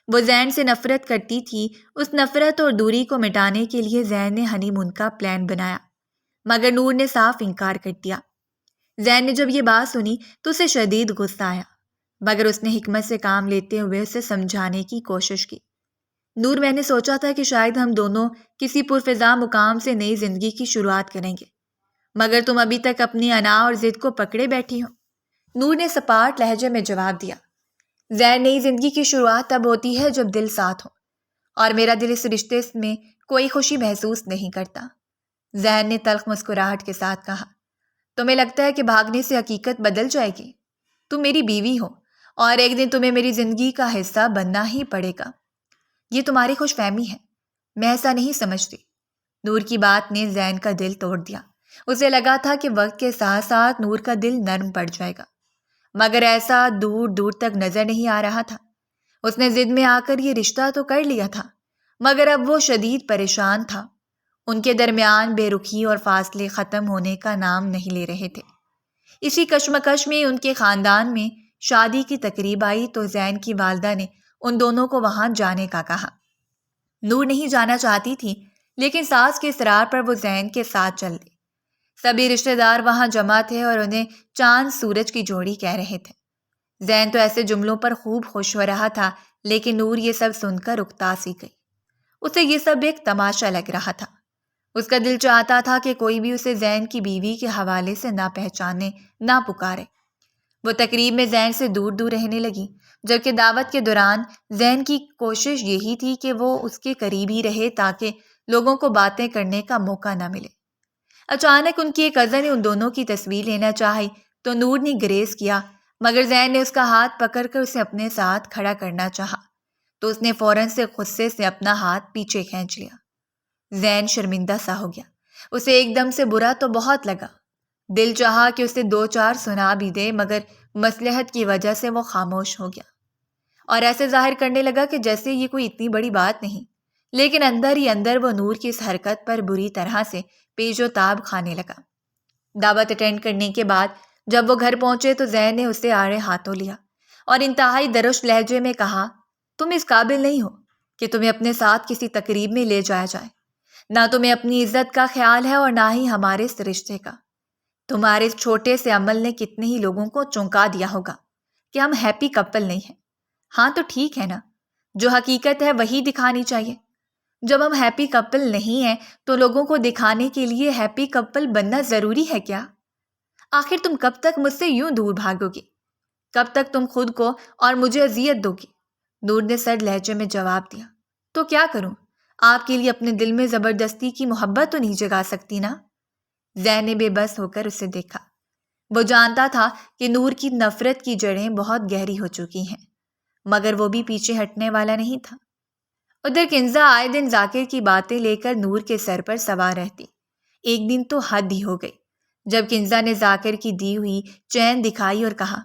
S2: وہ زین سے نفرت کرتی تھی۔ اس نفرت اور دوری کو مٹانے کے لیے زین نے ہنی مون کا پلان بنایا، مگر نور نے صاف انکار کر دیا۔ زین نے جب یہ بات سنی تو اسے شدید غصہ آیا، مگر اس نے حکمت سے کام لیتے ہوئے اسے سمجھانے کی کوشش کی۔ نور، میں نے سوچا تھا کہ شاید ہم دونوں کسی پرفضا مقام سے نئی زندگی کی شروعات کریں گے، مگر تم ابھی تک اپنی انا اور ضد کو پکڑے بیٹھی ہو۔ نور نے سپاٹ لہجے میں جواب دیا، زین، نئی زندگی کی شروعات تب ہوتی ہے جب دل ساتھ ہو، اور میرا دل اس رشتے میں کوئی خوشی محسوس نہیں کرتا۔ زین نے تلخ مسکراہٹ کے ساتھ کہا، تمہیں لگتا ہے کہ بھاگنے سے حقیقت بدل جائے گی؟ تم میری بیوی ہو، اور ایک دن تمہیں میری زندگی کا حصہ بننا ہی پڑے گا۔ یہ تمہاری خوش فہمی ہے، میں ایسا نہیں سمجھتی۔ نور کی بات نے زین کا دل توڑ دیا۔ اسے لگا تھا کہ وقت کے ساتھ ساتھ نور کا دل نرم پڑ جائے گا، مگر ایسا دور دور تک نظر نہیں آ رہا تھا۔ اس نے ضد میں آ کر یہ رشتہ تو کر لیا تھا، مگر اب وہ شدید پریشان تھا۔ ان کے درمیان بے رخی اور فاصلے ختم ہونے کا نام نہیں لے رہے تھے۔ اسی کشمکش میں ان کے خاندان میں شادی کی تقریب آئی تو زین کی والدہ نے ان دونوں کو وہاں جانے کا کہا۔ نور نہیں جانا چاہتی تھی، لیکن ساس کے اصرار پر وہ زین کے ساتھ چل دی۔ سبھی رشتہ دار وہاں جمع تھے اور انہیں چاند سورج کی جوڑی کہہ رہے تھے۔ زین تو ایسے جملوں پر خوب خوش ہو رہا تھا، لیکن نور یہ سب سن کر اکتا سی گئی۔ اسے یہ سب ایک تماشا لگ رہا تھا۔ اس کا دل چاہتا تھا کہ کوئی بھی اسے زین کی بیوی کے حوالے سے نہ پہچانے، نہ پکارے۔ وہ تقریب میں زین سے دور دور رہنے لگی، جبکہ دعوت کے دوران زین کی کوشش یہی تھی کہ وہ اس کے قریب ہی رہے تاکہ لوگوں کو باتیں کرنے کا موقع نہ ملے۔ اچانک ان کی ایک کزن نے ان دونوں کی تصویر لینا چاہی تو نور نے گریز کیا، مگر زین نے اس کا ہاتھ پکڑ کر اسے اپنے ساتھ کھڑا کرنا چاہا تو اس نے فوراً سے غصے سے اپنا ہاتھ پیچھے کھینچ لیا۔ زین شرمندہ سا ہو گیا۔ اسے ایک دم سے برا تو بہت لگا۔ دل چاہا کہ اسے 2-4 سنا بھی دے، مگر مصلحت کی وجہ سے وہ خاموش ہو گیا اور ایسے ظاہر کرنے لگا کہ جیسے یہ کوئی اتنی بڑی بات نہیں، لیکن اندر ہی اندر وہ نور کی اس حرکت پر بری طرح سے پیچ و تاب کھانے لگا۔ دعوت اٹینڈ کرنے کے بعد جب وہ گھر پہنچے تو زین نے اسے آڑے ہاتھوں لیا اور انتہائی درشت لہجے میں کہا، تم اس قابل نہیں ہو کہ تمہیں اپنے ساتھ کسی تقریب میں لے جایا جائے۔ نہ تمہیں اپنی عزت کا خیال ہے اور نہ ہی ہمارے اس رشتے کا۔ تمہارے اس چھوٹے سے عمل نے کتنے ہی لوگوں کو چونکا دیا ہوگا کہ ہم ہیپی کپل نہیں ہیں۔ ہاں تو ٹھیک ہے نا، جو حقیقت ہے وہی دکھانی چاہیے۔ جب ہم ہیپی کپل نہیں ہیں تو لوگوں کو دکھانے کے لیے ہیپی کپل بننا ضروری ہے کیا؟ آخر تم کب تک مجھ سے یوں دور بھاگو گی؟ کب تک تم خود کو اور مجھے اذیت دو گی؟ نور نے سرد لہجے میں جواب دیا، تو کیا کروں؟ آپ کے لیے اپنے دل میں زبردستی کی محبت تو نہیں جگا سکتی نا؟ زین نے بے بس ہو کر اسے دیکھا۔ وہ جانتا تھا کہ نور کی نفرت کی جڑیں بہت گہری ہو چکی ہیں، مگر وہ بھی پیچھے ہٹنے والا نہیں تھا۔ ادھر کنزا آئے دن ذاکر کی باتیں لے کر نور کے سر پر سوار رہتی۔ ایک دن تو حد ہی ہو گئی جب کنزا نے ذاکر کی دی ہوئی چین دکھائی اور کہا،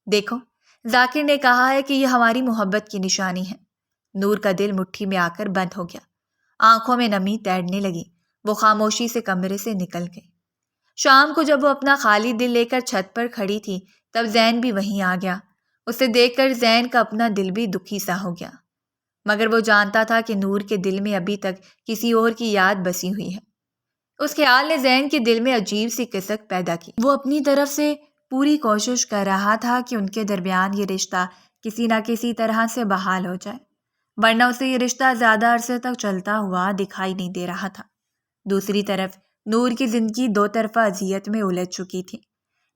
S2: دیکھو ذاکر نے کہا ہے کہ یہ ہماری محبت کی نشانی ہے۔ نور کا دل مٹھی میں آ کر بند ہو گیا، آنکھوں میں نمی تیرنے لگی۔ وہ خاموشی سے کمرے سے نکل گئی۔ شام کو جب وہ اپنا خالی دل لے کر چھت پر کھڑی تھی تب زین بھی وہیں آ گیا۔ اسے دیکھ کر زین کا اپنا دل بھی دکھی سا ہو گیا، مگر وہ جانتا تھا کہ نور کے دل میں ابھی تک کسی اور کی یاد بسی ہوئی ہے۔ اس خیال نے زین کے دل میں عجیب سی کسک پیدا کی۔ وہ اپنی طرف سے پوری کوشش کر رہا تھا کہ ان کے درمیان یہ رشتہ کسی نہ کسی طرح سے بحال ہو جائے، ورنہ اسے یہ رشتہ زیادہ عرصے تک چلتا ہوا دکھائی نہیں دے رہا تھا۔ دوسری طرف نور کی زندگی دو طرفہ اذیت میں الجھ چکی تھی۔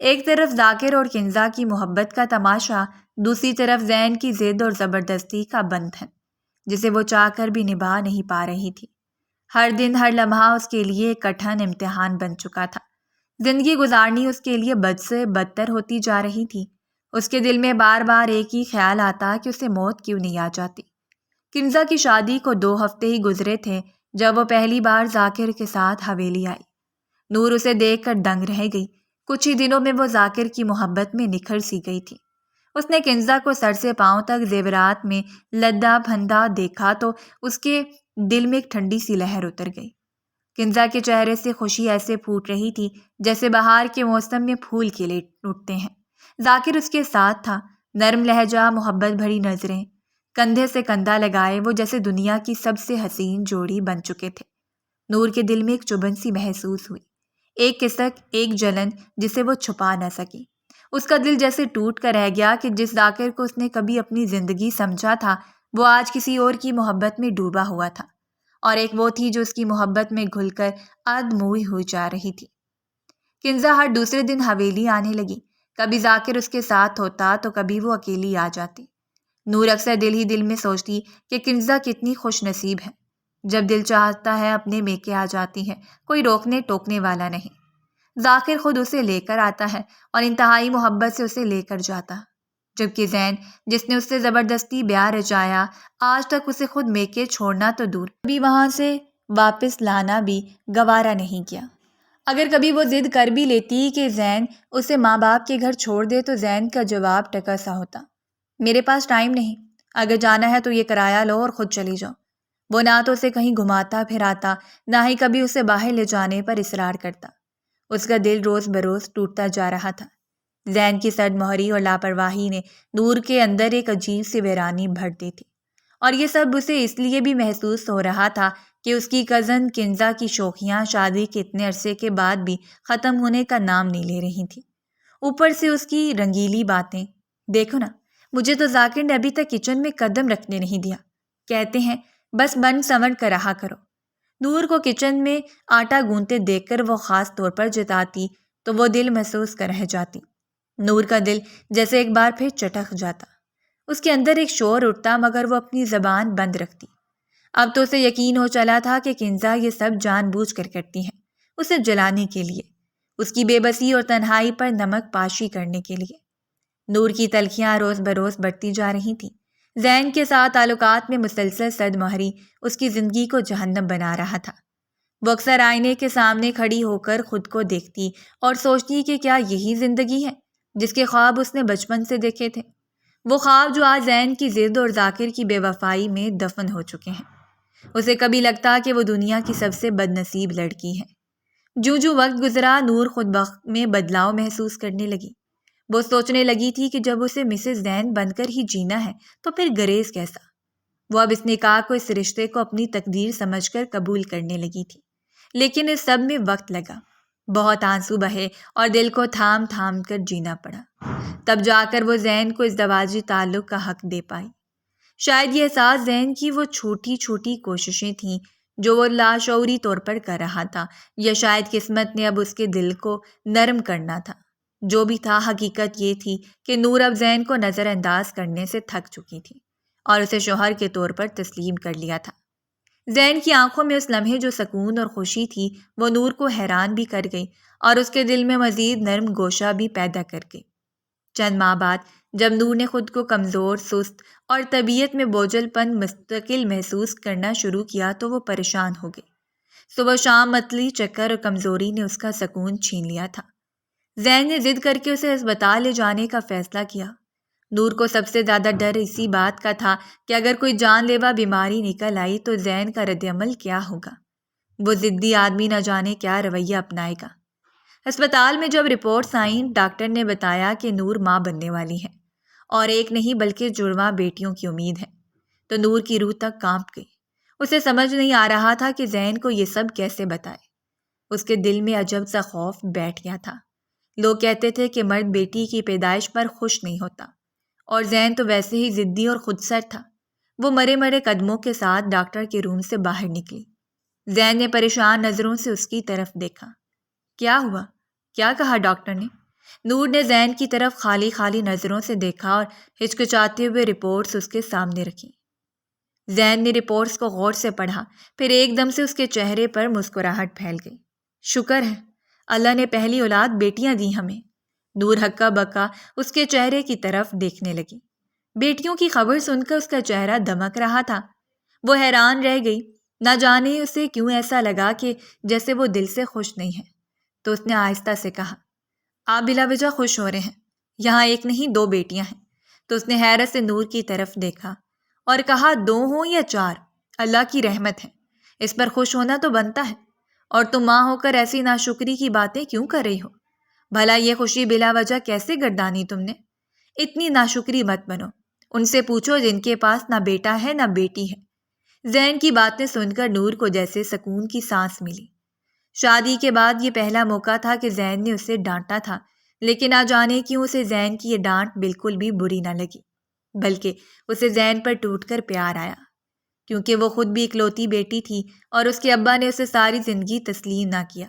S2: ایک طرف ذاکر اور کنزا کی محبت کا تماشا، دوسری طرف زین کی ضد اور زبردستی کا بندھن جسے وہ چاہ کر بھی نبھا نہیں پا رہی تھی۔ ہر دن ہر لمحہ اس کے لیے ایک کٹھن امتحان بن چکا تھا۔ زندگی گزارنی اس کے لیے بد سے بدتر ہوتی جا رہی تھی۔ اس کے دل میں بار بار ایک ہی خیال آتا کہ اسے موت کیوں نہیں آ جاتی۔ کنزا کی شادی کو 2 ہفتے ہی گزرے تھے جب وہ پہلی بار ذاکر کے ساتھ حویلی آئی۔ نور اسے دیکھ کر دنگ رہ گئی۔ کچھ ہی دنوں میں وہ ذاکر کی محبت میں نکھر سی گئی تھی۔ اس نے کنزا کو سر سے پاؤں تک زیورات میں لدا پھندا دیکھا تو اس کے دل میں ایک ٹھنڈی سی لہر اتر گئی۔ کنزا کے چہرے سے خوشی ایسے پھوٹ رہی تھی جیسے بہار کے موسم میں پھول کھلے اٹھتے ہیں۔ ذاکر اس کے ساتھ تھا، نرم لہجہ، محبت بھری نظریں، کندھے سے کندھا لگائے وہ جیسے دنیا کی سب سے حسین جوڑی بن چکے تھے۔ نور کے دل میں ایک چبھن سی محسوس ہوئی، ایک کسک، ایک جلن جسے وہ چھپا نہ سکی۔ اس کا دل جیسے ٹوٹ کر رہ گیا کہ جس ذاکر کو اس نے کبھی اپنی زندگی سمجھا تھا وہ آج کسی اور کی محبت میں ڈوبا ہوا تھا، اور ایک وہ تھی جو اس کی محبت میں گھل کر ادموئی ہوئی جا رہی تھی۔ کنزا ہر دوسرے دن حویلی آنے لگی۔ کبھی ذاکر اس کے ساتھ ہوتا تو کبھی وہ اکیلی آ جاتی۔ نور اکثر دل ہی دل میں سوچتی کہ کنزا کتنی خوش نصیب ہے، جب دل چاہتا ہے اپنے میکے آ جاتی ہے، کوئی روکنے ٹوکنے والا نہیں۔ ذاکر خود اسے لے کر آتا ہے اور انتہائی محبت سے اسے لے کر جاتا، جبکہ زین جس نے اس سے زبردستی بیاہ رچایا آج تک اسے خود میکے چھوڑنا تو دور، کبھی وہاں سے واپس لانا بھی گوارا نہیں کیا۔ اگر کبھی وہ ضد کر بھی لیتی کہ زین اسے ماں باپ کے گھر چھوڑ دے تو زین کا جواب ٹکا سا ہوتا، میرے پاس ٹائم نہیں، اگر جانا ہے تو یہ کرایہ لو اور خود چلی جاؤ۔ وہ نہ تو اسے کہیں گھماتا پھراتا، نہ ہی کبھی اسے باہر لے جانے پر اصرار کرتا۔ اس کا دل روز بروز ٹوٹتا جا رہا تھا۔ زین کی سرد مہری اور لاپرواہی نے نور کے اندر ایک عجیب سی ویرانی بھر دی تھی، اور یہ سب اسے اس لیے بھی محسوس ہو رہا تھا کہ اس کی کزن کنزا کی شوخیاں شادی کے اتنے عرصے کے بعد بھی ختم ہونے کا نام نہیں لے رہی تھی۔ اوپر سے اس کی رنگیلی باتیں، دیکھو نا، مجھے تو ذاکر نے ابھی تک کچن میں قدم رکھنے نہیں دیا، کہتے ہیں بس بن سنور کر رہا کرو۔ نور کو کچن میں آٹا گوندتے دیکھ کر وہ خاص طور پر جتاتی تو وہ دل محسوس کر رہ جاتی۔ نور کا دل جیسے ایک بار پھر چٹک جاتا، اس کے اندر ایک شور اٹھتا، مگر وہ اپنی زبان بند رکھتی۔ اب تو اسے یقین ہو چلا تھا کہ کنزا یہ سب جان بوجھ کر کرتی ہے، اسے جلانے کے لیے، اس کی بے بسی اور تنہائی پر نمک پاشی کرنے کے لیے۔ نور کی تلخیاں روز بروز بڑھتی جا رہی تھیں۔ زین کے ساتھ تعلقات میں مسلسل صد مہری اس کی زندگی کو جہنم بنا رہا تھا۔ وہ اکثر آئینے کے سامنے کھڑی ہو کر خود کو دیکھتی اور سوچتی کہ کیا یہی زندگی ہے جس کے خواب اس نے بچپن سے دیکھے تھے، وہ خواب جو آج زین کی ضد اور ذاکر کی بے وفائی میں دفن ہو چکے ہیں۔ اسے کبھی لگتا کہ وہ دنیا کی سب سے بد نصیب لڑکی ہے۔ جوں جوں وقت گزرا نور خود بخت میں بدلاؤ محسوس کرنے لگی۔ وہ سوچنے لگی تھی کہ جب اسے مسز زین بن کر ہی جینا ہے تو پھر گریز کیسا۔ وہ اب اس نکاح کو، اس رشتے کو اپنی تقدیر سمجھ کر قبول کرنے لگی تھی، لیکن اس سب میں وقت لگا، بہت آنسو بہے اور دل کو تھام تھام کر جینا پڑا، تب جا کر وہ زین کو اس زواجی تعلق کا حق دے پائی۔ شاید یہ احساس زین کی وہ چھوٹی چھوٹی کوششیں تھیں جو وہ لاشعوری طور پر کر رہا تھا، یا شاید قسمت نے اب اس کے دل کو نرم کرنا تھا۔ جو بھی تھا، حقیقت یہ تھی کہ نور اب زین کو نظر انداز کرنے سے تھک چکی تھی اور اسے شوہر کے طور پر تسلیم کر لیا تھا۔ زین کی آنکھوں میں اس لمحے جو سکون اور خوشی تھی وہ نور کو حیران بھی کر گئی اور اس کے دل میں مزید نرم گوشہ بھی پیدا کر گئی۔ چند ماہ بعد جب نور نے خود کو کمزور، سست اور طبیعت میں بوجھل پن مستقل محسوس کرنا شروع کیا تو وہ پریشان ہو گئی۔ صبح شام متلی چکر اور کمزوری نے اس کا سکون چھین لیا تھا۔ زین نے ضد کر کے اسے ہسپتال لے جانے کا فیصلہ کیا، نور کو سب سے زیادہ ڈر اسی بات کا تھا کہ اگر کوئی جان لیوا بیماری نکل آئی تو زین کا رد عمل کیا ہوگا۔ وہ ضدی آدمی نہ جانے کیا رویہ اپنائے گا۔ ہسپتال میں جب رپورٹس آئیں، ڈاکٹر نے بتایا کہ نور ماں بننے والی ہے اور ایک نہیں بلکہ جڑواں بیٹیوں کی امید ہے، تو نور کی روح تک کانپ گئی۔ اسے سمجھ نہیں آ رہا تھا کہ زین کو یہ سب کیسے بتائے۔ اس کے دل میں عجب سا خوف بیٹھ گیا تھا۔ لوگ کہتے تھے کہ مرد بیٹی کی پیدائش پر خوش نہیں ہوتا، اور زین تو ویسے ہی ضدی اور خودسر تھا۔ وہ مرے مرے قدموں کے ساتھ ڈاکٹر کے روم سے باہر نکلی۔ زین نے پریشان نظروں سے اس کی طرف دیکھا۔ کیا ہوا؟ کیا کہا ڈاکٹر نے؟ نور نے زین کی طرف خالی خالی نظروں سے دیکھا اور ہچکچاتے ہوئے رپورٹس اس کے سامنے رکھی۔ زین نے رپورٹس کو غور سے پڑھا، پھر ایک دم سے اس کے چہرے پر مسکراہٹ پھیل گئی۔ شکر ہے، اللہ نے پہلی اولاد بیٹیاں دی ہمیں۔ نور ہکا بکا اس کے چہرے کی طرف دیکھنے لگی۔ بیٹیوں کی خبر سن کر اس کا چہرہ دمک رہا تھا۔ وہ حیران رہ گئی، نہ جانے اسے کیوں ایسا لگا کہ جیسے وہ دل سے خوش نہیں ہے۔ تو اس نے آہستہ سے کہا، آپ بلا وجہ خوش ہو رہے ہیں، یہاں ایک نہیں 2 بیٹیاں ہیں۔ تو اس نے حیرت سے نور کی طرف دیکھا اور کہا، 2 ہوں یا 4، اللہ کی رحمت ہے، اس پر خوش ہونا تو بنتا ہے، اور تم ماں ہو کر ایسی ناشکری کی باتیں کیوں کر رہی ہو؟ بھلا یہ خوشی بلا وجہ کیسے گردانی تم نے؟ اتنی ناشکری مت بنو، ان سے پوچھو جن کے پاس نہ بیٹا ہے نہ بیٹی ہے۔ زین کی باتیں سن کر نور کو جیسے سکون کی سانس ملی۔ شادی کے بعد یہ پہلا موقع تھا کہ زین نے اسے ڈانٹا تھا، لیکن نہ جانے کیوں اسے زین کی یہ ڈانٹ بالکل بھی بری نہ لگی، بلکہ اسے زین پر ٹوٹ کر پیار آیا، کیونکہ وہ خود بھی اکلوتی بیٹی تھی اور اس کے ابا نے اسے ساری زندگی تسلیم نہ کیا،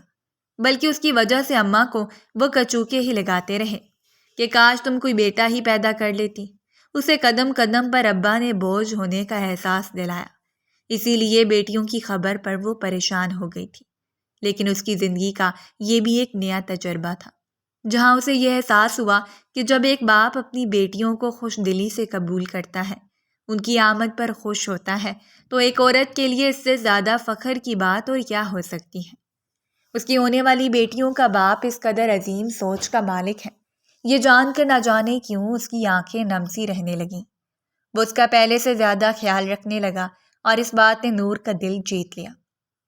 S2: بلکہ اس کی وجہ سے اماں کو وہ کچوکے ہی لگاتے رہے کہ کاش تم کوئی بیٹا ہی پیدا کر لیتی۔ اسے قدم قدم پر ابا نے بوجھ ہونے کا احساس دلایا، اسی لیے بیٹیوں کی خبر پر وہ پریشان ہو گئی تھی۔ لیکن اس کی زندگی کا یہ بھی ایک نیا تجربہ تھا، جہاں اسے یہ احساس ہوا کہ جب ایک باپ اپنی بیٹیوں کو خوش دلی سے قبول کرتا ہے، ان کی آمد پر خوش ہوتا ہے، تو ایک عورت کے لیے اس سے زیادہ فخر کی بات اور کیا ہو سکتی ہے۔ اس کی ہونے والی بیٹیوں کا باپ اس قدر عظیم سوچ کا مالک ہے، یہ جان کر نہ جانے کیوں اس کی آنکھیں نم سی رہنے لگیں۔ وہ اس کا پہلے سے زیادہ خیال رکھنے لگا اور اس بات نے نور کا دل جیت لیا۔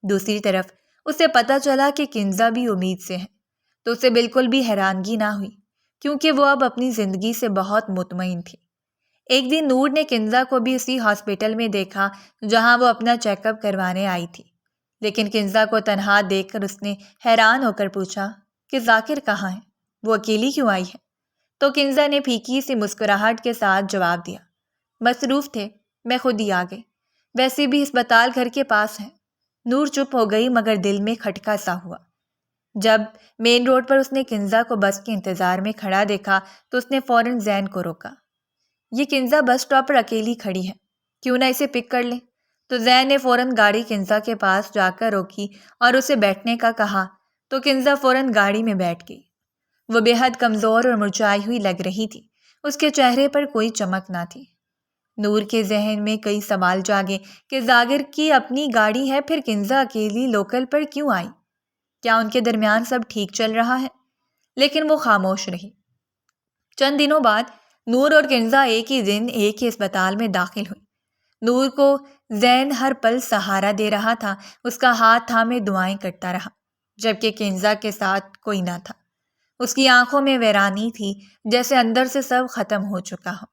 S2: دوسری طرف اسے پتہ چلا کہ کنزا بھی امید سے ہے، تو اسے بالکل بھی حیرانگی نہ ہوئی، کیونکہ وہ اب اپنی زندگی سے بہت مطمئن تھی۔ ایک دن نور نے کنزا کو بھی اسی ہاسپٹل میں دیکھا جہاں وہ اپنا چیک اپ کروانے آئی تھی، لیکن کنزا کو تنہا دیکھ کر اس نے حیران ہو کر پوچھا کہ ذاکر کہاں ہے؟ وہ اکیلی کیوں آئی ہے؟ تو کنزا نے پھیکی سی مسکراہٹ کے ساتھ جواب دیا، مصروف تھے، میں خود ہی آ گئی، ویسے بھی ہسپتال گھر کے پاس ہے۔ نور چپ ہو گئی، مگر دل میں کھٹکا سا ہوا۔ جب مین روڈ پر اس نے کنزا کو بس کے انتظار میں کھڑا دیکھا تو اس نے فوراً زین کو روکا۔ یہ کنزا بس اسٹاپ پر اکیلی کھڑی ہے، کیوں نہ اسے پک کر لیں؟ تو زین نے فوراً گاڑی کنزا کے پاس جا کر روکی اور اسے بیٹھنے کا کہا، تو کنزا فوراً گاڑی میں بیٹھ گئی۔ وہ بے حد کمزور اور مرجھائی ہوئی لگ رہی تھی، اس کے چہرے پر کوئی چمک نہ تھی۔ نور کے ذہن میں کئی سوال جاگے کہ ذاکر کی اپنی گاڑی ہے، پھر کنزا اکیلی لوکل پر کیوں آئی؟ کیا ان کے درمیان سب ٹھیک چل رہا ہے؟ لیکن وہ خاموش رہی۔ چند دنوں بعد نور اور کنزا ایک ہی دن ایک ہی اسپتال میں داخل ہوئی۔ نور کو زین ہر پل سہارا دے رہا تھا، اس کا ہاتھ تھامے دعائیں کرتا رہا، جبکہ کنزا کے ساتھ کوئی نہ تھا۔ اس کی آنکھوں میں ویرانی تھی، جیسے اندر سے سب ختم ہو چکا ہو۔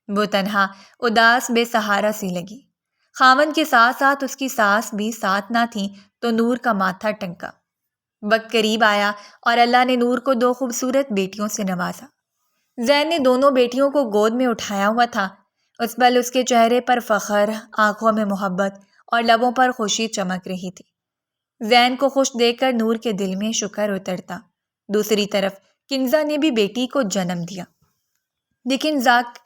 S2: وہ تنہا، اداس، بے سہارا سی لگی۔ خاوند کے ساتھ ساتھ اس کی ساس بھی ساتھ نہ تھی، تو نور کا ماتھا ٹنکا۔ وقت قریب آیا اور اللہ نے نور کو 2 خوبصورت بیٹیوں سے نوازا۔ زین نے دونوں بیٹیوں کو گود میں اٹھایا ہوا تھا۔ اس پل اس کے چہرے پر فخر، آنکھوں میں محبت اور لبوں پر خوشی چمک رہی تھی۔ زین کو خوش دیکھ کر نور کے دل میں شکر اترتا۔ دوسری طرف کنزا نے بھی بیٹی کو جنم دیا، لیکن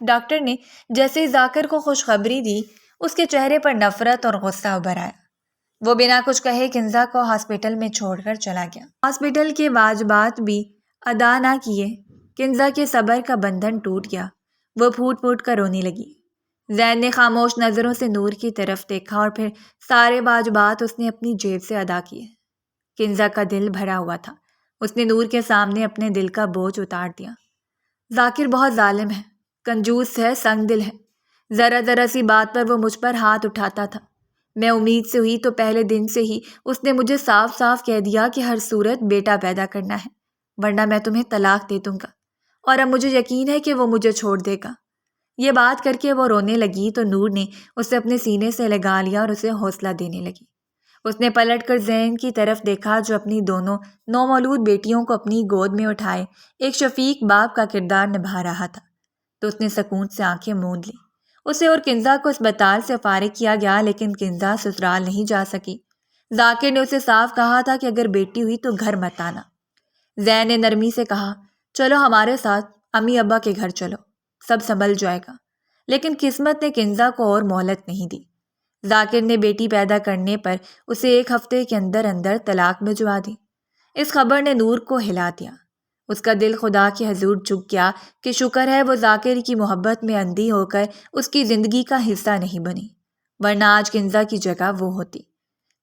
S2: ڈاکٹر نے جیسے ہی ذاکر کو خوشخبری دی، اس کے چہرے پر نفرت اور غصہ ابھر آیا۔ وہ بنا کچھ کہے کنزا کو ہاسپٹل میں چھوڑ کر چلا گیا۔ ہاسپٹل کے واجبات بھی ادا نہ کیے، کنزا کے صبر کا بندھن ٹوٹ گیا۔ وہ پھوٹ پھوٹ کر رونے لگی۔ زین نے خاموش نظروں سے نور کی طرف دیکھا اور پھر سارے واجبات اس نے اپنی جیب سے ادا کیے۔ کنزا کا دل بھرا ہوا تھا، اس نے نور کے سامنے اپنے دل کا بوجھ اتار دیا۔ ذاکر بہت ظالم ہے، کنجوس ہے، سنگ دل ہے۔ ذرا ذرا سی بات پر وہ مجھ پر ہاتھ اٹھاتا تھا۔ میں امید سے ہوئی تو پہلے دن سے ہی اس نے مجھے صاف صاف کہہ دیا کہ ہر صورت بیٹا پیدا کرنا ہے، ورنہ میں تمہیں طلاق دے دوں گا، اور اب مجھے یقین ہے کہ وہ مجھے چھوڑ دے گا۔ یہ بات کر کے وہ رونے لگی تو نور نے اسے اپنے سینے سے لگا لیا اور اسے حوصلہ دینے لگی۔ اس نے پلٹ کر زین کی طرف دیکھا جو اپنی دونوں نومولود بیٹیوں کو اپنی گود میں اٹھائے ایک شفیق باپ کا کردار نبھا رہا تھا، تو اس نے سکون سے آنکھیں موند لیں۔ اسے اور کنزا کو اسپتال سے فارغ کیا گیا، لیکن کنزا سسرال نہیں جا سکی۔ ذاکر نے اسے صاف کہا تھا کہ اگر بیٹی ہوئی تو گھر مت آنا۔ زین نے نرمی سے کہا، چلو ہمارے ساتھ، امی ابا کے گھر چلو، سب سنبھل جائے گا۔ لیکن قسمت نے کنزا کو اور مہلت نہیں دی۔ ذاکر نے بیٹی پیدا کرنے پر اسے 1 ہفتے کے اندر اندر طلاق بھجوا دی۔ اس خبر نے نور کو ہلا دیا۔ اس کا دل خدا کے حضور جھک گیا کہ شکر ہے وہ ذاکر کی محبت میں اندھی ہو کر اس کی زندگی کا حصہ نہیں بنی، ورنہ آج کنزا کی جگہ وہ ہوتی۔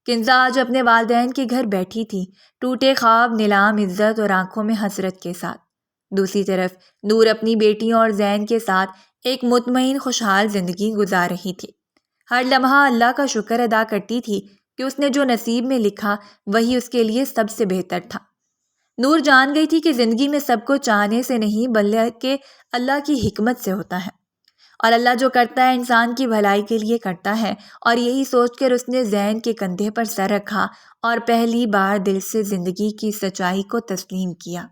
S2: کنزا آج اپنے والدین کے گھر بیٹھی تھی، ٹوٹے خواب، نیلام عزت اور آنکھوں میں حسرت کے ساتھ۔ دوسری طرف نور اپنی بیٹیوں اور زین کے ساتھ ایک مطمئن خوشحال زندگی گزار رہی تھی۔ ہر لمحہ اللہ کا شکر ادا کرتی تھی کہ اس نے جو نصیب میں لکھا وہی اس کے لیے سب سے بہتر تھا۔ نور جان گئی تھی کہ زندگی میں سب کو چاہنے سے نہیں بلکہ اللہ کی حکمت سے ہوتا ہے، اور اللہ جو کرتا ہے انسان کی بھلائی کے لیے کرتا ہے، اور یہی سوچ کر اس نے زین کے کندھے پر سر رکھا اور پہلی بار دل سے زندگی کی سچائی کو تسلیم کیا۔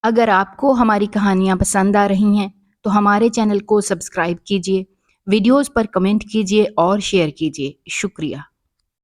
S1: اگر آپ کو ہماری کہانیاں پسند آ رہی ہیں تو ہمارے چینل کو سبسکرائب کیجیے، ویڈیوز پر کمنٹ کیجیے اور شیئر کیجیے۔ شکریہ۔